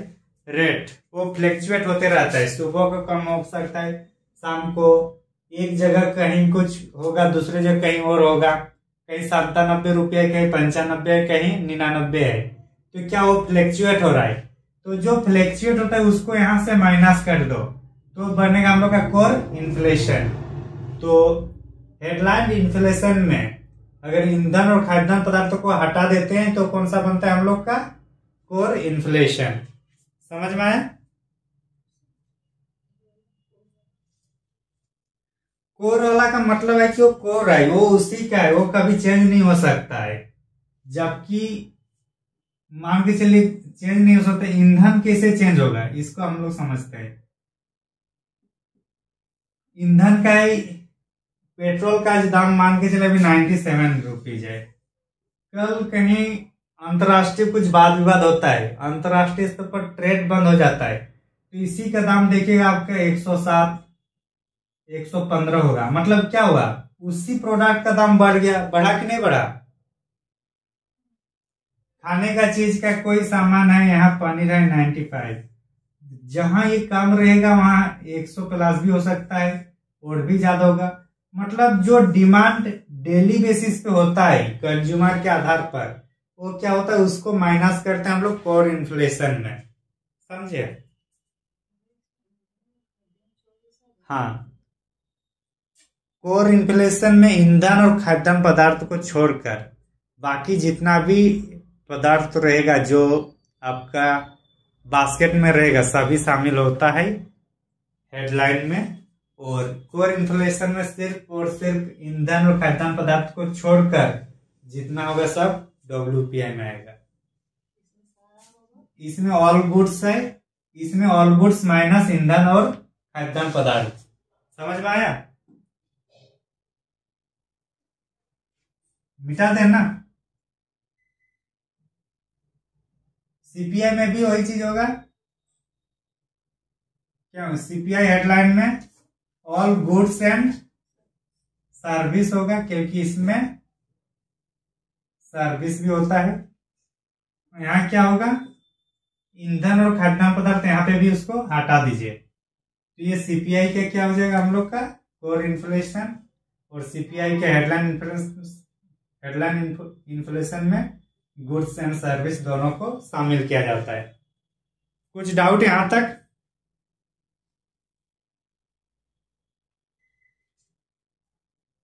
रेट, वो फ्लैक्चुएट होते रहता है। सुबह को कम हो सकता है, शाम को एक जगह कहीं कुछ होगा, दूसरे जगह कहीं और होगा, कहीं 97 रुपये, कहीं 95, कहीं 99 है। तो क्या वो फ्लैक्चुएट हो रहा है? तो जो फ्लैक्चुएट होता है उसको यहां से माइनस कर दो तो बनेगा हम लोग का कोर इन्फ्लेशन। तो हेडलाइन इन्फ्लेशन में अगर ईंधन और खाद्यान्न पदार्थों को हटा देते हैं तो कौन सा बनता है हम लोग का? Core inflation. समझ में आया? कोर वाला का मतलब है कि वो कोर है, वो उसी का है, वो कभी चेंज नहीं हो सकता है। जबकि मान के चलिए चेंज नहीं हो सकता, ईंधन कैसे चेंज होगा इसको हम लोग समझते हैं। ईंधन का ही पेट्रोल का दाम मान के चले अभी 97 रुपीज है। कल कहीं अंतरराष्ट्रीय कुछ वाद विवाद होता है, अंतरराष्ट्रीय स्तर पर ट्रेड बंद हो जाता है, तो इसी का दाम देखिएगा आपका 107 115 होगा। मतलब क्या हुआ? उसी प्रोडक्ट का दाम बढ़ गया, बढ़ा कि नहीं बढ़ा? खाने का चीज का कोई सामान है, यहाँ पनीर है 95, जहां ये कम रहेगा वहां 100 प्लस भी हो सकता है और भी ज्यादा होगा। मतलब जो डिमांड डेली बेसिस पे होता है कंज्यूमर के आधार पर, वो क्या होता है, उसको माइनस करते हैं हम लोग कोर इन्फ्लेशन में, समझे? हाँ, कोर इन्फ्लेशन में ईंधन और खाद्य पदार्थ को छोड़कर बाकी जितना भी पदार्थ रहेगा जो आपका बास्केट में रहेगा सभी शामिल होता है हेडलाइन में। और कोर इन्फ्लेशन में सिर्फ और सिर्फ ईंधन और खाद्य पदार्थ को छोड़कर जितना होगा सब WPI में आएगा। इसमें ऑल गुड्स है, इसमें ऑल गुड्स माइनस ईंधन और खाद्य पदार्थ। समझ में आया? मिटा देना। CPI में भी वही चीज होगा। क्या CPI हेडलाइन में ऑल गुड्स एंड सर्विस होगा, क्योंकि इसमें सर्विस भी होता है। यहाँ क्या होगा, ईंधन और खाद्य पदार्थ, यहाँ पे भी उसको हटा दीजिए। तो ये CPI का क्या हो जाएगा हम लोग का कोर इन्फ्लेशन, और CPI के हेडलाइन इन्फ्लेशन में गुड्स एंड सर्विस दोनों को शामिल किया जाता है। कुछ डाउट यहां तक?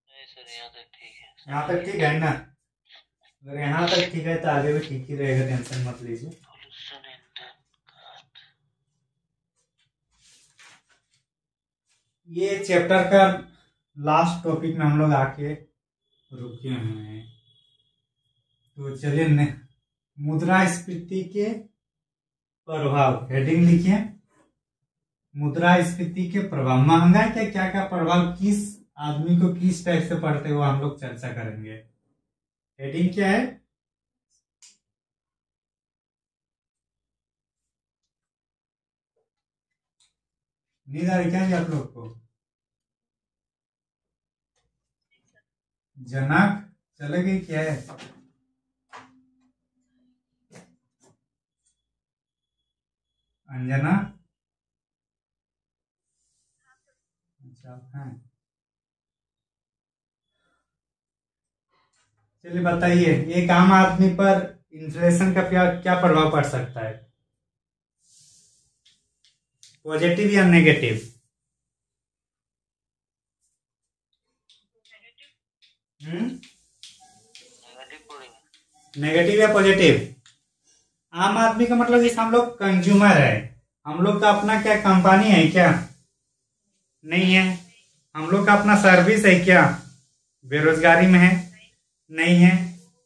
नहीं सर, यहाँ तक ठीक है। यहाँ तक ठीक है ना? अगर यहाँ तक ठीक है तो आगे भी ठीक ही रहेगा, टेंशन मत लीजिए। Pollution index. ये चैप्टर का लास्ट टॉपिक में हम लोग आके रुके हुए हैं। तो चलिए मुद्रास्फीति के प्रभाव, हेडिंग लिखिए मुद्रास्फीति के प्रभाव। महंगाई का क्या क्या प्रभाव किस आदमी को किस टाइप से पड़ते हैं वो हम लोग चर्चा करेंगे। हेडिंग क्या है? नींद आ रही क्या आप लोग को? जनक चले गई क्या है? अंजना? अच्छा हैं। चलिए बताइए, एक आम आदमी पर इन्फ्लेशन का क्या क्या प्रभाव पड़ सकता है, पॉजिटिव या नेगेटिव? नेगेटिव या पॉजिटिव? आम आदमी का मतलब जैसे हम लोग कंज्यूमर है, हम लोग का अपना क्या कंपनी है क्या? नहीं है। हम लोग का अपना सर्विस है क्या? बेरोजगारी में है? नहीं है।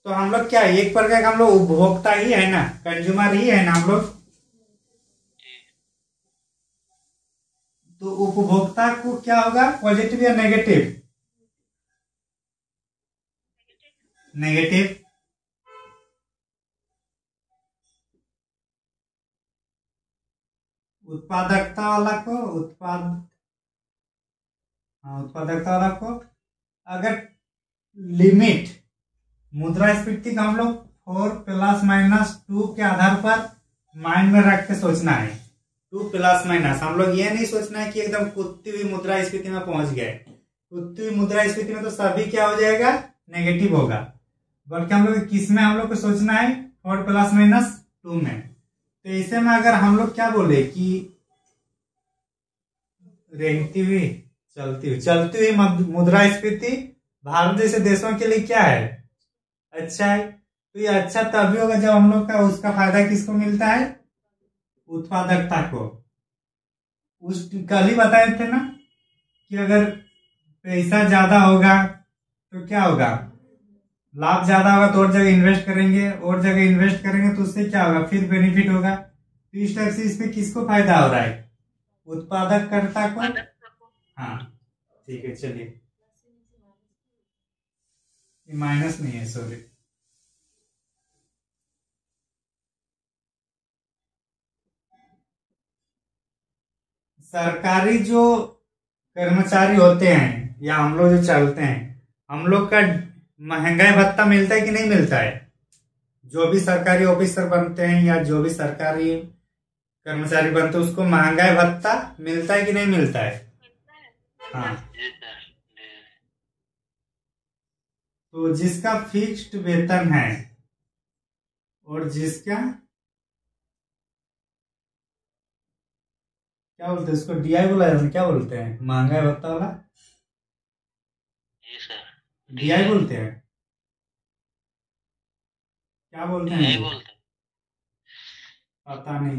तो हम लोग क्या, एक प्रकार का हम लोग उपभोक्ता ही है ना, कंज्यूमर ही है ना हम लोग। तो उपभोक्ता को क्या होगा, पॉजिटिव या नेगेटिव? नेगेटिव। उत्पादकता वाला को उत्पादकता वाला को अगर लिमिट मुद्रास्फीति का हम लोग 4 ± 2 के आधार पर माइंड में रख के सोचना है। 2 ± हम लोग ये नहीं सोचना है कि एकदम कूदती हुई मुद्रास्फीति में पहुंच गए। कूदती हुई मुद्रास्फीति में तो सभी क्या हो जाएगा, नेगेटिव होगा। बल्कि हम लोग किस में हम लोग को सोचना है, 4 ± 2 में। तो ऐसे में अगर हम लोग क्या बोले कि रेंगती हुई चलती हुई मुद्रास्फीति भारत जैसे देशों के लिए क्या है, अच्छा है। तो ये अच्छा तभी होगा जब हम लोग का उसका फायदा किसको मिलता है, उत्पादकता को। उस कल ही बताए थे ना कि अगर पैसा ज्यादा होगा तो क्या होगा, लाभ ज्यादा होगा तो और जगह इन्वेस्ट करेंगे, और जगह इन्वेस्ट करेंगे तो उससे क्या होगा, फिर बेनिफिट होगा। तो इस टाइप से इसमें किसको फायदा हो रहा है, उत्पादककर्ता को। हाँ ठीक है, चलिए ये माइनस नहीं है, सॉरी। सरकारी जो कर्मचारी होते हैं या हम लोग जो चलते हैं, हम लोग का महंगाई भत्ता मिलता है कि नहीं मिलता है? जो भी सरकारी ऑफिसर बनते हैं या जो भी सरकारी कर्मचारी बनते हैं उसको महंगाई भत्ता मिलता है कि नहीं मिलता है? मिलता है। हाँ, जी सर। जी। तो जिसका फिक्स्ड वेतन है और जिसका क्या बोलते हैं उसको डीआई बोला जाता है, क्या बोलते हैं महंगाई भत्ता वाला? जी सर। डीआई बोलते हैं, क्या बोलते हैं यही ये? बोलते हैं। पता नहीं।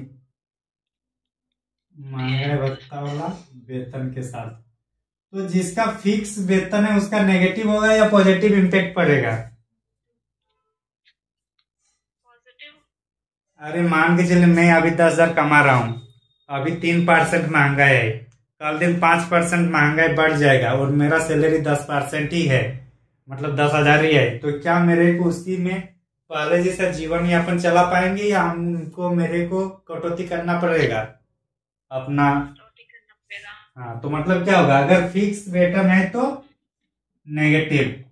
DI महंगाई बोलते भत्ता वाला वेतन के साथ। तो जिसका फिक्स वेतन है उसका नेगेटिव होगा या पॉजिटिव इम्पैक्ट पड़ेगा? पॉजिटिव। अरे मान के चलिए मैं अभी 10,000 कमा रहा हूँ, अभी 3% महंगाई है, कल दिन 5% महंगाई बढ़ जाएगा और मेरा सैलरी 10% ही है, मतलब 10,000 ही है, तो क्या मेरे को उसी में पहले जैसा जीवन यापन चला पाएंगे या हमको मेरे को कटौती करना पड़ेगा अपना? कटौती करना पड़ेगा। हाँ, तो मतलब क्या होगा अगर फिक्स वेतन है तो नेगेटिव,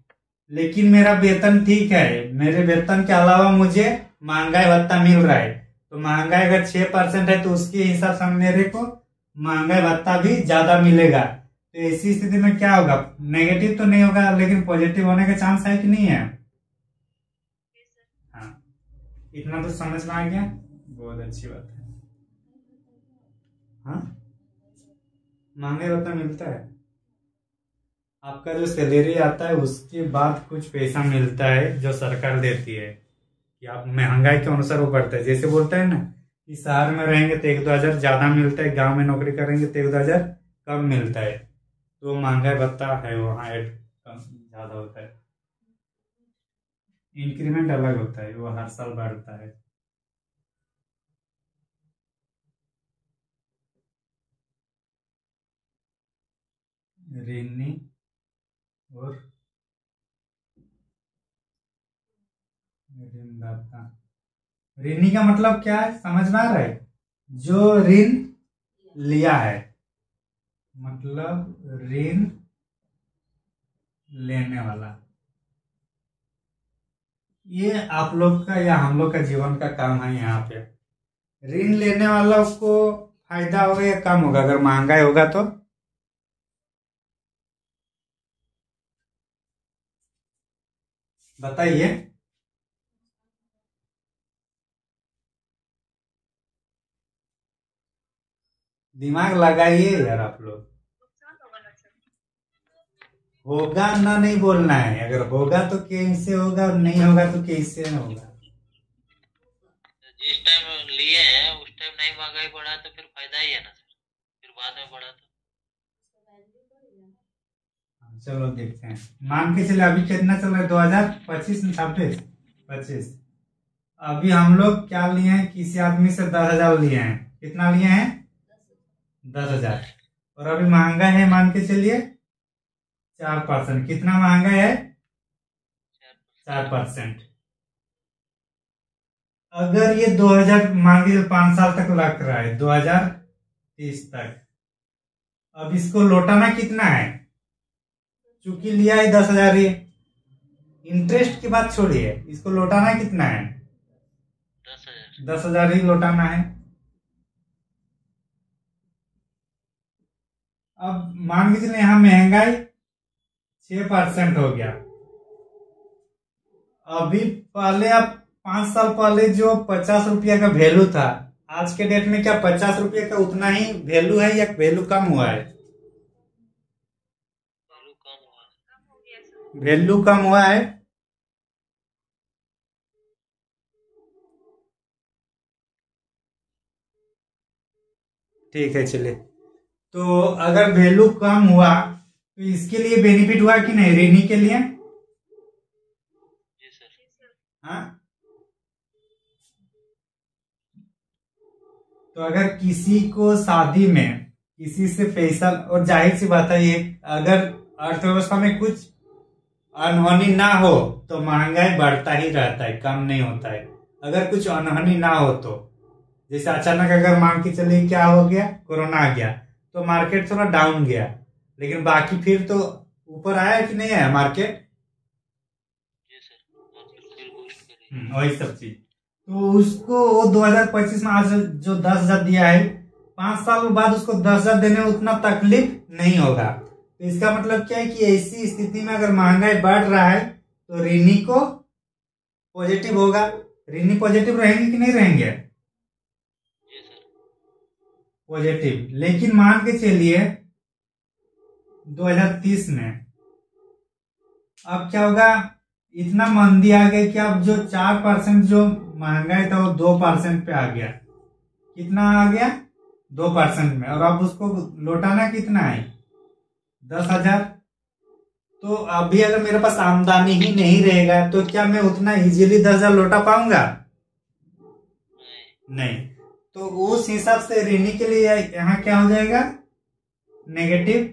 लेकिन मेरा वेतन ठीक है, मेरे वेतन के अलावा मुझे महंगाई भत्ता मिल रहा है, तो महंगाई अगर 6% है तो उसके हिसाब से मेरे को महंगाई भत्ता भी ज्यादा मिलेगा। तो ऐसी स्थिति में क्या होगा? नेगेटिव तो नहीं होगा लेकिन पॉजिटिव होने का चांस है कि नहीं है? जी सर। हाँ, इतना तो समझ में आ गया, बहुत अच्छी बात है। हाँ, महंगाई भत्ता मिलता है, आपका जो सैलरी आता है उसके बाद कुछ पैसा मिलता है जो सरकार देती है कि आप महंगाई के अनुसार वो बढ़ता है। जैसे बोलते हैं ना कि शहर में रहेंगे तो 1-2 हजार ज्यादा मिलता है, गांव में नौकरी करेंगे तो 1-2 हजार कम मिलता है, तो महंगाई भत्ता है वहाँ ऐड कम ज्यादा होता है। इंक्रीमेंट अलग होता है, वो हर साल बढ़ता है। ऋणी और ऋणदाता। ऋणी का मतलब क्या है समझ में आ रहा है? जो ऋण लिया है, मतलब ऋण लेने वाला। ये आप लोग का या हम लोग का जीवन का काम है। यहाँ पे ऋण लेने वाला को फायदा होगा या कम होगा अगर महंगाई होगा तो? बताइए। दिमाग लगाइए यार आप लोग। नुकसान होगा ना सर। होगा ना नहीं बोलना है, अगर होगा तो कैसे होगा और नहीं होगा तो कैसे होगा। जिस टाइम लिए हैं उस टाइम नहीं महंगाई बढ़ा तो फिर फायदा ही है ना सर, फिर बाद में बढ़ा तो। चलो देखते हैं, मान के चले अभी कितना चल रहा है 2025 में 26 अभी हम लोग क्या लिए हैं, किसी आदमी से 10,000 लिए हैं। कितना लिए हैं? 10,000। और अभी महंगा है मान के चलिए 4%। कितना महंगा है? 4%। अगर ये 2000 मान के चलिए 5 साल तक लग रहा है 2030 तक, अब इसको लौटाना कितना है? चूंकि लिया है 10,000, ये इंटरेस्ट की बात छोड़िए, इसको लौटाना कितना है? 10,000। 10,000 ही लौटाना है। अब मान के चलिए यहाँ महंगाई 6% हो गया। अभी पहले आप 5 साल पहले जो 50 रुपया का वैल्यू था, आज के डेट में क्या 50 रुपये का उतना ही वैल्यू है या वैल्यू कम हुआ है? वैल्यू कम हुआ। कम हो गया सर। वैल्यू कम हुआ है। ठीक है चलिए, तो अगर वैल्यू कम हुआ तो इसके लिए बेनिफिट हुआ कि नहीं ऋणी के लिए? जी सर। जी सर। हाँ, तो अगर किसी को शादी में किसी से पैसा, और जाहिर सी बात है ये अगर अर्थव्यवस्था में कुछ अनहोनी ना हो तो महंगाई बढ़ता ही रहता है, कम नहीं होता है। अगर कुछ अनहोनी ना हो तो जैसे अचानक अगर मान के चलिए क्या हो गया, कोरोना आ गया तो मार्केट थोड़ा डाउन गया, लेकिन बाकी फिर तो ऊपर आया है कि नहीं आया मार्केट? जी सर, मार्केट फिर बूस्ट करेगी। वही सब चीज। तो उसको वो 2025 में आज जो 10,000 दिया है, 5 साल बाद उसको 10,000 देने में उतना तकलीफ नहीं होगा। तो इसका मतलब क्या है कि ऐसी स्थिति में अगर महंगाई बढ़ रहा है तो ऋणी को पॉजिटिव होगा। ऋणी पॉजिटिव रहेंगे कि नहीं रहेंगे? जी सर। पॉजिटिव। लेकिन मान के चलिए 2030 में अब क्या होगा, इतना मंदी आ गई कि अब जो 4% जो महंगाई था वो 2% पे आ गया। कितना आ गया? 2% में। और अब उसको लौटाना कितना है? 10,000। तो अभी अगर मेरे पास आमदनी ही नहीं रहेगा तो क्या मैं उतना इजीली 10,000 लौटा पाऊंगा? नहीं। तो उस हिसाब से ऋणी के लिए यहाँ क्या हो जाएगा? नेगेटिव।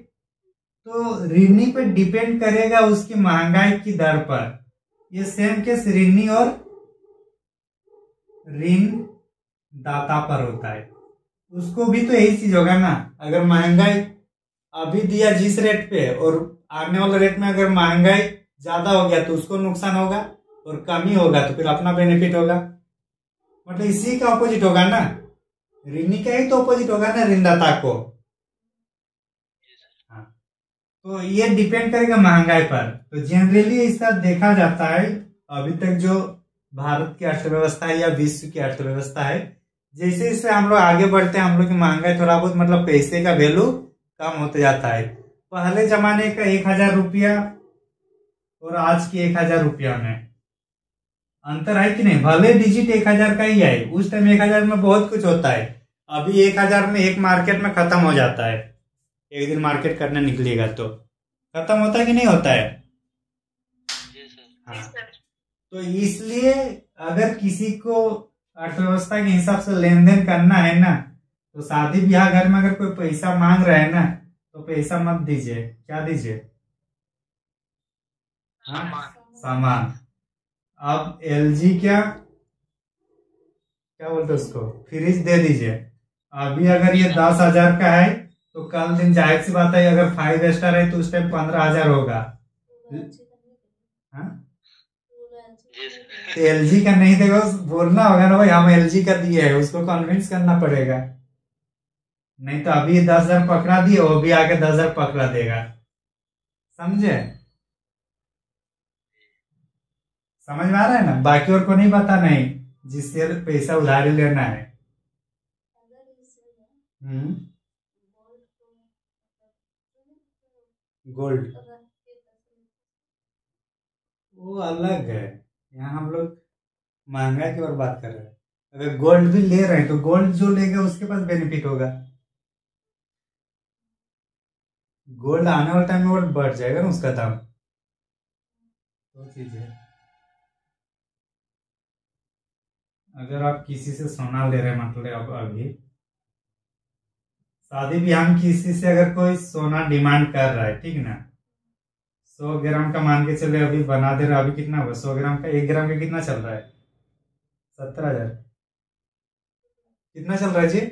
तो ऋणी पे डिपेंड करेगा उसकी महंगाई की दर पर। ये सेम केस ऋणी और ऋण दाता पर होता है। उसको भी तो यही चीज होगा ना। अगर महंगाई अभी दिया जिस रेट पे और आने वाले रेट में अगर महंगाई ज्यादा हो गया तो उसको नुकसान होगा, और कमी होगा तो फिर अपना बेनिफिट होगा। मतलब इसी का ऑपोजिट होगा ना, ऋणी का ही तो ऑपोजिट होगा ना ऋणदाता को। हाँ। तो ये डिपेंड करेगा महंगाई पर। तो जनरली इसका देखा जाता है अभी तक जो भारत की अर्थव्यवस्था है या विश्व की अर्थव्यवस्था है, जैसे जैसे हम लोग आगे बढ़ते हैं हम लोग की महंगाई थोड़ा बहुत मतलब पैसे का वैल्यू कम होते जाता है। पहले जमाने का 1,000 रुपया और आज की 1,000 रुपया में अंतर है कि नहीं? भले डिजिट 1,000 का ही है, उस टाइम 1,000 में बहुत कुछ होता है। अभी 1,000 में एक मार्केट में खत्म हो जाता है। एक दिन मार्केट करने निकलिएगा तो खत्म होता है कि नहीं होता है? जी सर। हाँ। तो इसलिए अगर किसी को अर्थव्यवस्था के हिसाब से लेन देन करना है ना, तो शादी ब्याह घर में अगर कोई पैसा मांग रहा है ना तो पैसा मत दीजिए। क्या दीजिए? हाँ, सामान। अब एलजी क्या क्या बोलते उसको, फ्रिज दे दीजिए। अभी अगर ये 10,000 का है तो कल दिन जाहिर सी बात है अगर 5 स्टार है तो उस टाइम 15,000 होगा। हाँ? जी सर। तो एलजी का नहीं देगा, बोलना होगा ना भाई हम एलजी का दिए है, उसको कन्विंस करना पड़ेगा। नहीं तो अभी 10,000 पकड़ा दिए, वो भी आके 10,000 पकड़ा देगा। समझे? समझ में आ रहा है ना? बाकी और को नहीं पता, नहीं जिससे पैसा उधारी लेना है। गोल्ड वो अलग है। यहाँ हम लोग महंगाई की और बात कर रहे हैं। अगर गोल्ड भी ले रहे हैं तो गोल्ड जो लेगा उसके पास बेनिफिट होगा। गोल्ड आने वाले टाइम में और बढ़ जाएगा ना उसका दाम। तो चीज है। अगर आप किसी से सोना ले रहे हैं मतलब अभी शादी ब्याह में किसी से अगर कोई सोना डिमांड कर रहा है, ठीक ना, 100 ग्राम का मान के चले अभी बना दे रहा। अभी कितना हुआ 100 ग्राम का? 1 ग्राम का कितना चल रहा है? 17,000। कितना चल रहा है जी? 10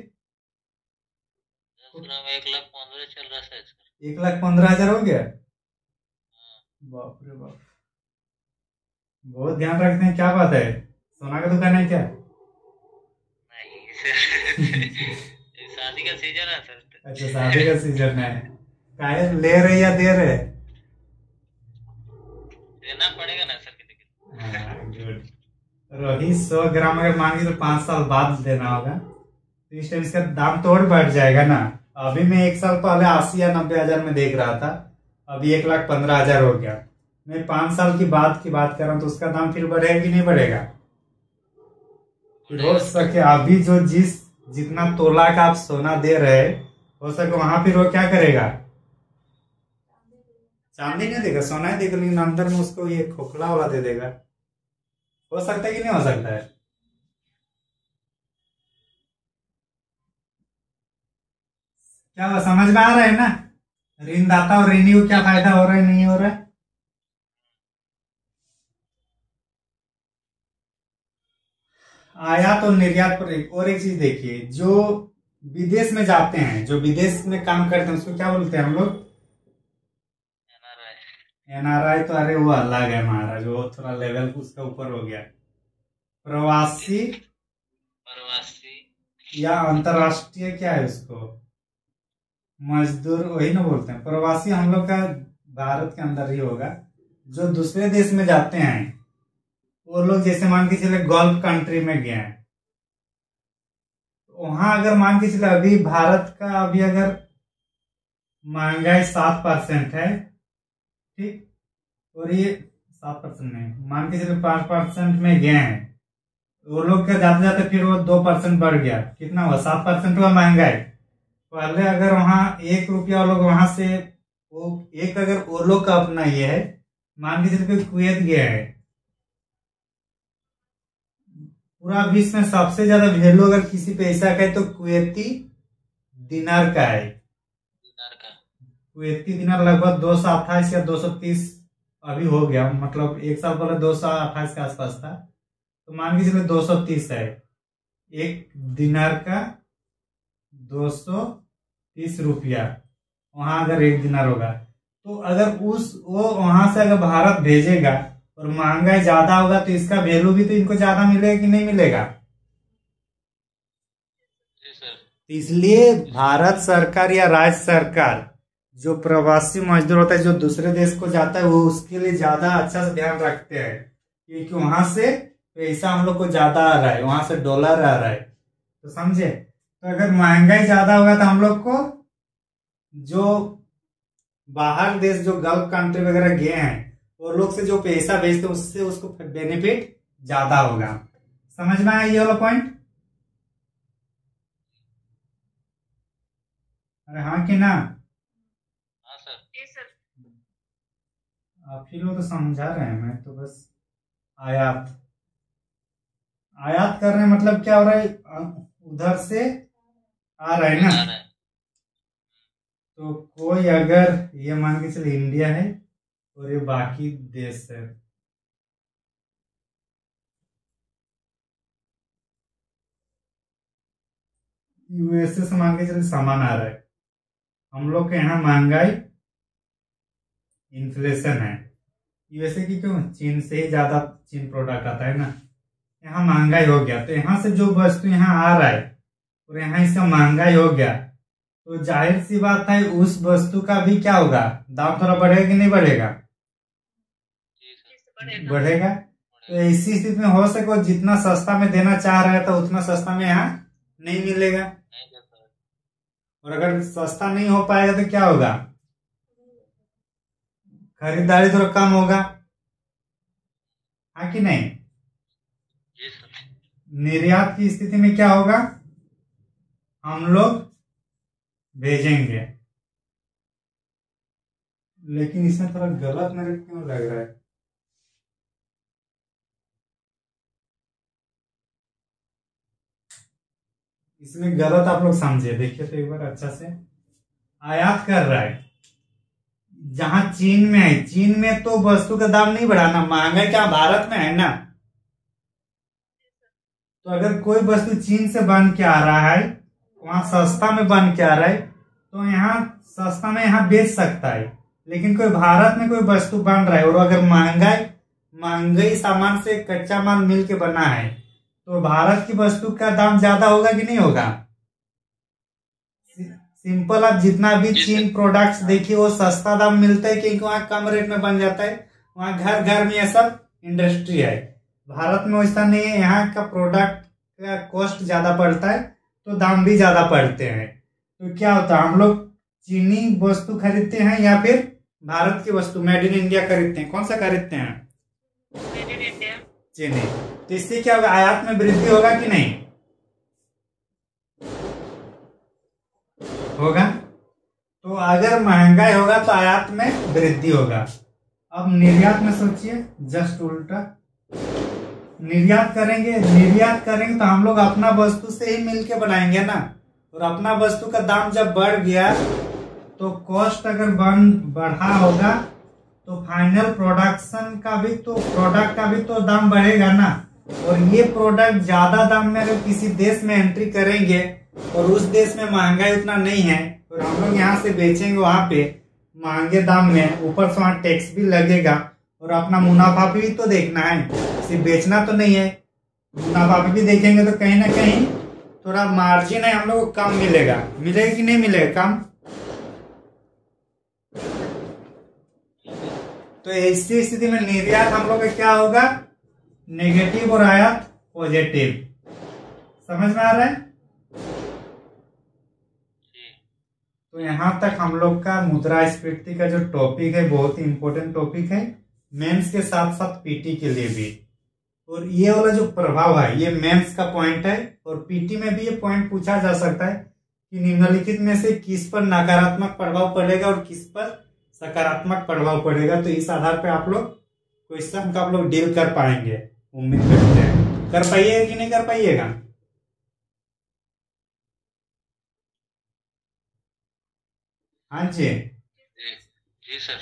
ग्राम 1,15,000 चल रहा है सर। 1,15,000 हो गया? बाप रे बाप, बहुत ध्यान रखते हैं। क्या बात है, सोना का दुकान है क्या? नहीं सर। शादी का सीजन है सर। अच्छा, शादी का सीजन है। काहे ले रहे या दे रहे? देना पड़ेगा ना सर किसी को। हाँ, गुड। रोही 100 ग्राम अगर मान के तो 5 साल बाद देना होगा तो इस टाइम इसका दाम तो और बढ़ जाएगा ना। अभी मैं 1 साल पहले 80 या 90,000 में देख रहा था, अभी 1,15,000 हो गया। मैं 5 साल की बात कर रहा हूँ तो उसका दाम फिर बढ़ेगा कि नहीं बढ़ेगा? फिर हो सके अभी जो जितना तोला का आप सोना दे रहे, हो सके वहां फिर वो क्या करेगा? चांदी नहीं देगा, सोना ही देगा, लेकिन अंदर में उसको ये खोखला वाला दे देगा। हो सकता है कि नहीं हो सकता है? क्या समझ में आ रहा है ना? ऋणदाता और ऋणी को क्या फायदा हो रहा है, नहीं हो रहा है? आयात और निर्यात पर और एक चीज देखिए, जो विदेश में जाते हैं, जो विदेश में काम करते हैं उसको क्या बोलते हैं हम लोग? NRI तो अरे वो अलग है महाराज, वो थोड़ा लेवल उसका ऊपर हो गया। प्रवासी प्रवासी या अंतरराष्ट्रीय क्या है उसको, मजदूर वही ना बोलते हैं। प्रवासी हम लोग का भारत के अंदर ही होगा, जो दूसरे देश में जाते हैं वो लोग, जैसे मान के चले गल्फ कंट्री में गए हैं, वहां अगर मान के चले अभी भारत का अभी अगर महंगाई 7% है, ठीक, और ये 7% नहीं, मान के चले 5% में गए हैं, वो लोग का जाते जाते फिर वो 2% बढ़ गया, कितना हुआ, 7% हुआ महंगाई। पहले अगर वहां 1 रुपया वो लोग वहां से वो एक, अगर वो लोग का अपना ये है, मान के चले कुवैत गया है, पूरा विश्व में सबसे ज्यादा वैल्यू अगर किसी पैसा का है तो कुवैती दिनार का है। कुवैती दिनार लगभग 228 या 230 अभी हो गया, मतलब एक साल पहले 228 के आसपास था, तो मान के चलिए 230 है एक दिनार का, 230 रुपया वहां अगर एक दिनार होगा, तो अगर वो वहां से अगर भारत भेजेगा और महंगाई ज्यादा होगा तो इसका वैल्यू भी तो इनको ज्यादा मिलेगा कि नहीं मिलेगा। इसलिए भारत सरकार या राज्य सरकार जो प्रवासी मजदूर होता है, जो दूसरे देश को जाता है, वो उसके लिए ज्यादा अच्छा से ध्यान रखते हैं, क्योंकि वहां से पैसा हम लोग को ज्यादा आ रहा है, वहां से डॉलर आ रहा है, तो समझे। तो अगर महंगाई ज्यादा होगा तो हम लोग को जो बाहर देश, जो गल्फ कंट्री वगैरह गए हैं, वो लोग से जो पैसा भेजते हैं उससे उसको बेनिफिट ज्यादा होगा। समझ में आया ये वाला पॉइंट? अरे हाँ कि ना? हाँ सर। जी सर। आप ही लोग तो समझा रहे हैं, मैं तो बस आयात कर रहे हैं, मतलब क्या हो रहा है, उधर से आ रहा है ना। तो कोई अगर ये मान के चलिए इंडिया है और ये बाकी देश है, यूएसए से मान के चलिए सामान आ रहा है, हम लोग के यहाँ महंगाई इन्फ्लेशन है, यूएसए की क्यों, चीन से ही ज्यादा चीन प्रोडक्ट आता है ना, यहाँ महंगाई हो गया, तो यहाँ से जो वस्तु यहाँ आ रहा है और यहाँ इसका महंगाई हो गया, तो जाहिर सी बात है उस वस्तु का भी क्या होगा, दाम थोड़ा बढ़ेगा कि नहीं बढ़ेगा? बढ़ेगा। तो ऐसी स्थिति में हो सके जितना सस्ता में देना चाह रहा है तो उतना सस्ता में यहाँ नहीं मिलेगा, और अगर सस्ता नहीं हो पाएगा तो क्या होगा, खरीदारी थोड़ा कम होगा, हाँ कि नहीं। निर्यात की स्थिति में क्या होगा, हम लोग भेजेंगे, लेकिन इसमें थोड़ा गलत मेरे क्यों लग रहा है, इसमें गलत आप लोग समझे, देखिए तो एक बार अच्छा से। आयात कर रहा है जहां चीन में है, चीन में तो वस्तु का दाम नहीं बढ़ाना, महंगाई क्या भारत में है ना, तो अगर कोई वस्तु चीन से बन के आ रहा है, वहां सस्ता में बन के आ रहा है, तो यहाँ सस्ता में यहाँ बेच सकता है, लेकिन कोई भारत में कोई वस्तु बन रहा है और अगर महंगाई सामान से कच्चा माल मिल के बना है, तो भारत की वस्तु का दाम ज्यादा होगा कि नहीं होगा? सिंपल, आप जितना भी चीन प्रोडक्ट्स देखिए वो सस्ता दाम मिलता है क्योंकि वहां कम रेट में बन जाता है, वहां घर घर में ये सब इंडस्ट्री है। भारत में वैसा नहीं है, यहाँ का प्रोडक्ट का कॉस्ट ज्यादा पड़ता है तो दाम भी ज्यादा पड़ते हैं। तो क्या होता है, हम लोग चीनी वस्तु खरीदते हैं या फिर भारत की वस्तु मेड इन इंडिया खरीदते हैं? कौन सा खरीदते हैं? Made in India. चीनी। तो इससे क्या होगा, आयात में वृद्धि होगा कि नहीं होगा? तो अगर महंगाई होगा तो आयात में वृद्धि होगा। अब निर्यात में सोचिए, जस्ट उल्टा, निर्यात करेंगे तो हम लोग अपना वस्तु से ही मिलके बनाएंगे ना, और अपना वस्तु का दाम जब बढ़ गया तो कॉस्ट अगर बढ़ा होगा तो फाइनल प्रोडक्ट का भी तो दाम बढ़ेगा ना, और ये प्रोडक्ट ज्यादा दाम में अगर किसी देश में एंट्री करेंगे और उस देश में महंगाई उतना नहीं है और हम लोग यहाँ से बेचेंगे वहां पे, महंगे दाम में, ऊपर से वहाँ टैक्स भी लगेगा और अपना मुनाफा भी तो देखना है, सिर्फ बेचना तो नहीं है। मुनाफा भी देखेंगे तो कहीं ना कहीं थोड़ा मार्जिन है हम लोग को कम मिलेगा। मिलेगा कि नहीं मिलेगा कम? तो ऐसी स्थिति में निर्यात हम लोग का क्या होगा? नेगेटिव और आयात पॉजिटिव। समझ में आ रहा है? तो यहां तक हम लोग का मुद्रास्फीति का जो टॉपिक है बहुत ही इंपॉर्टेंट टॉपिक है, मेंस के साथ साथ पीटी के लिए भी। और ये वाला जो प्रभाव है ये मेंस का पॉइंट है, और पीटी में भी ये पॉइंट पूछा जा सकता है कि निम्नलिखित में से किस पर नकारात्मक प्रभाव पड़ेगा और किस पर सकारात्मक प्रभाव पड़ेगा। तो इस आधार पे आप लोग क्वेश्चन का आप लोग डील कर पाएंगे, उम्मीद करते हैं। कर पाइएगा कि नहीं कर पाइएगा? हाँ जी जी सर।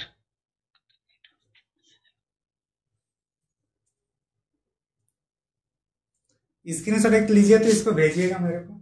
स्क्रीनशॉट एक लीजिए तो इसको भेजिएगा मेरे को।